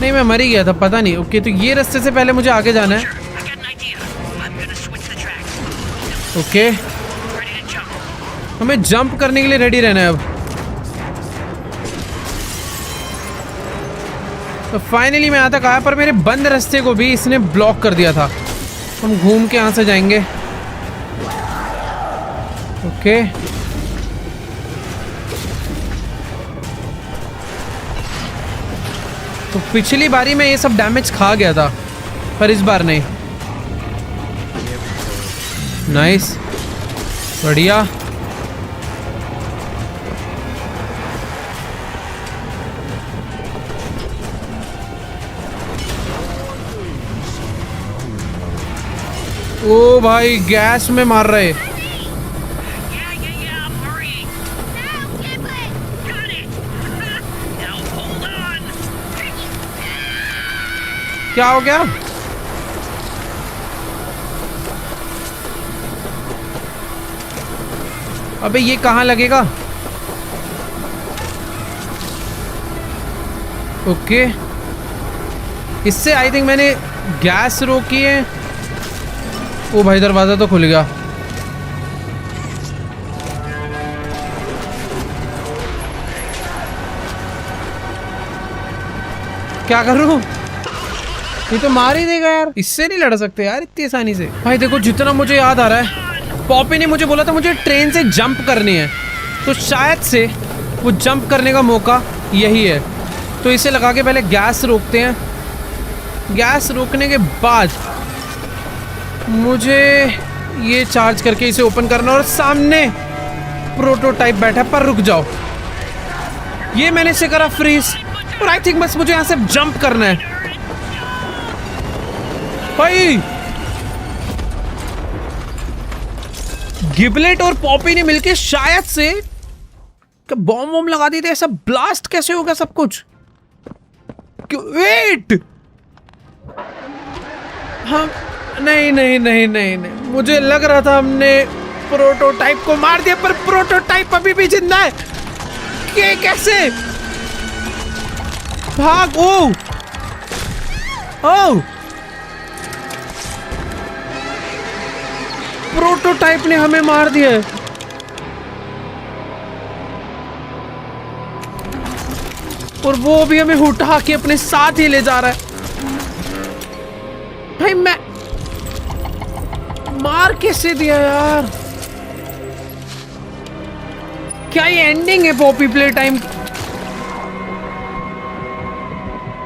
नहीं मैं मर ही गया था, पता नहीं। ओके तो ये रास्ते से पहले मुझे आगे जाना है। ओके हमें जंप करने के लिए रेडी रहना है अब। तो फाइनली मैं यहाँ तक आया, पर मेरे बंद रास्ते को भी इसने ब्लॉक कर दिया था। हम घूम के यहाँ से जाएंगे। ओके तो पिछली बारी में ये सब डैमेज खा गया था, पर इस बार नहीं। नाइस, बढ़िया। ओ भाई गैस में मार रहे। क्या हो गया? अबे ये कहाँ लगेगा? ओके इससे आई थिंक मैंने गैस रोकी है। ओ भाई दरवाजा तो खुल गया। क्या करूं? ये तो मार ही देगा यार, इससे नहीं लड़ सकते यार इतनी आसानी से। भाई देखो जितना मुझे याद आ रहा है, पॉपी ने मुझे बोला था मुझे ट्रेन से जंप करनी है, तो शायद से वो जंप करने का मौका यही है। तो इसे लगा के पहले गैस रोकते हैं। गैस रोकने के बाद मुझे ये चार्ज करके इसे ओपन करना, और सामने प्रोटोटाइप बैठा है। पर रुक जाओ, ये मैंने इसे करा फ्रीज, और आई थिंक बस मुझे यहाँ से जंप करना है। भाई गिबलेट और पॉपी ने मिलके शायद से बॉम्ब वॉम्ब लगा दिए थे। ऐसा ब्लास्ट कैसे होगा सब कुछ? वेट, हाँ नहीं नहीं नहीं नहीं नहीं, मुझे लग रहा था हमने प्रोटोटाइप को मार दिया, पर प्रोटोटाइप अभी भी जिंदा है। कैसे? भाग। ओ प्रोटोटाइप ने हमें मार दिया है। और वो भी हमें उठा के अपने साथ ही ले जा रहा है। भाई मैं मार कैसे दिया यार? क्या ये एंडिंग है पॉपी प्ले टाइम?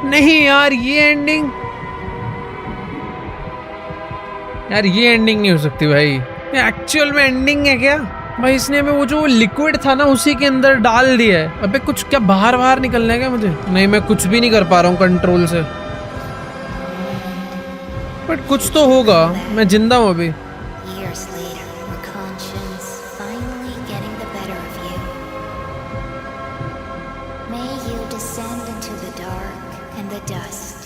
नहीं यार, ये एंडिंग, यार ये एंडिंग नहीं हो सकती भाई। ये एक्चुअल में एंडिंग है क्या भाई? इसने हमें वो जो लिक्विड था ना उसी के अंदर डाल दिया है। अबे कुछ क्या बाहर निकलना है क्या मुझे? नहीं, मैं कुछ भी नहीं कर पा रहा हूँ कंट्रोल से, बट कुछ तो होगा। मैं जिंदा हूँ अभी। Years later, your conscience finally getting the better of you. May you descend into the dark and the dust.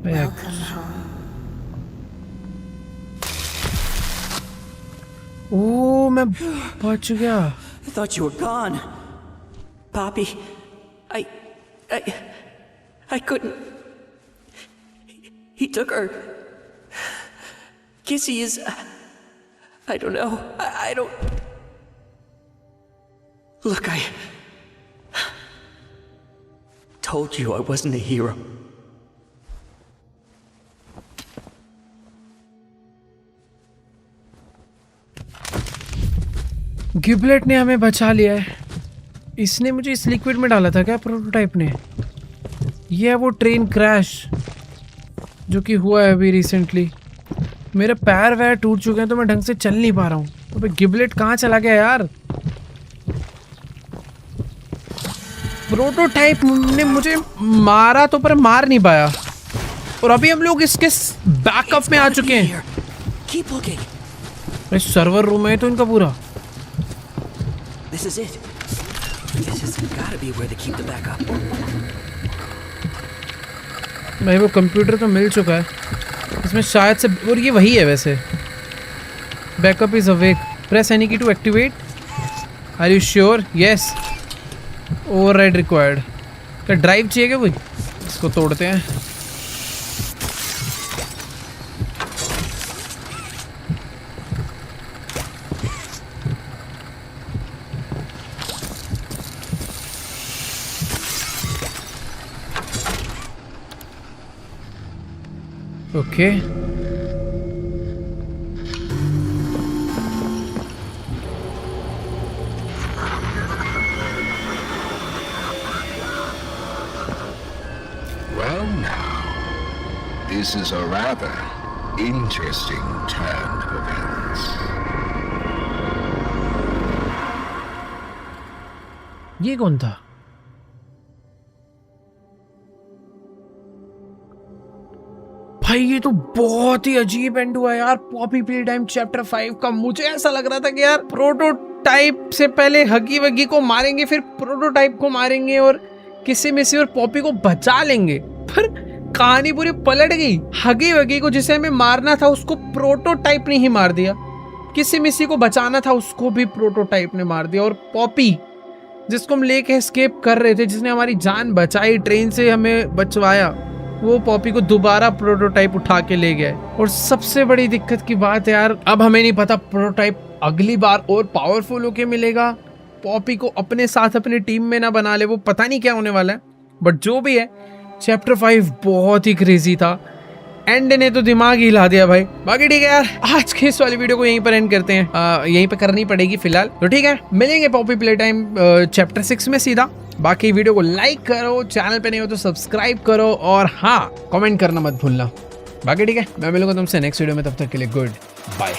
Welcome home. ओ, मैं बच गया। I thought you were gone. Poppy, I couldn't. He took her. Kissy is. I don't know. I don't. Look, I told you I wasn't a hero. गिबलेट ने हमें बचा लिया है। इसने मुझे इस लिक्विड में डाला था क्या प्रोटोटाइप ने? ये है वो ट्रेन क्रैश जो कि हुआ है अभी रिसेंटली। मेरे पैर वैर टूट चुके हैं तो मैं ढंग से चल नहीं पा रहा हूँ। तो भाई गिबलेट कहाँ चला गया यार? प्रोटोटाइप ने मुझे मारा तो पर मार नहीं पाया, और अभी हम लोग इसके बैकअप में आ चुके हैं। Keep looking. भाई सर्वर रूम है तो इनका पूरा। This is it. This has gotta be where they keep the backup. भाई वो कंप्यूटर तो मिल चुका है इसमें शायद से, और ये वही है वैसे। Backup is awake, press any key to activate. Are you sure? Yes. Override required. क्या ड्राइव चाहिए क्या कोई? इसको तोड़ते हैं। Okay, Well now, this is a rather interesting turn of events. ये कौन था? भाई ये तो बहुत ही अजीब एंड हुआ यार पॉपी प्ले टाइम चैप्टर 5 का। मुझे ऐसा लग रहा था कि यार प्रोटोटाइप से पहले हगी वगी को मारेंगे, फिर प्रोटोटाइप को मारेंगे और किसी मिसी और पॉपी को बचा लेंगे, पर कहानी पूरी पलट गई। हगी वगी को जिसे हमें मारना था उसको प्रोटोटाइप ने ही मार दिया, किसी मिसी को बचाना था उसको भी प्रोटोटाइप ने मार दिया, और पॉपी जिसको हम लेके एस्केप कर रहे थे, जिसने हमारी जान बचाई, ट्रेन से हमें बचवाया, वो पॉपी को दोबारा प्रोटोटाइप उठा के ले गया। और सबसे बड़ी दिक्कत की बात है यार, अब हमें नहीं पता प्रोटोटाइप अगली बार और पावरफुल होके मिलेगा, पॉपी को अपने साथ अपनी टीम में ना बना ले, वो पता नहीं क्या होने वाला है। बट जो भी है, चैप्टर 5 बहुत ही क्रेजी था। एंड ने तो दिमाग ही हिला दिया भाई। बाकी ठीक है यार, आज के इस वाली वीडियो को यहीं पर एंड करते हैं। यहीं पे करनी पड़ेगी फिलहाल, तो ठीक है, मिलेंगे पॉपी प्ले टाइम चैप्टर 6 में सीधा। बाकी वीडियो को लाइक करो, चैनल पे नहीं हो तो सब्सक्राइब करो, और हाँ, कमेंट करना मत भूलना। बाकी ठीक है, मैं मिलूंगा तुमसे नेक्स्ट वीडियो में, तब तक के लिए गुड बाय।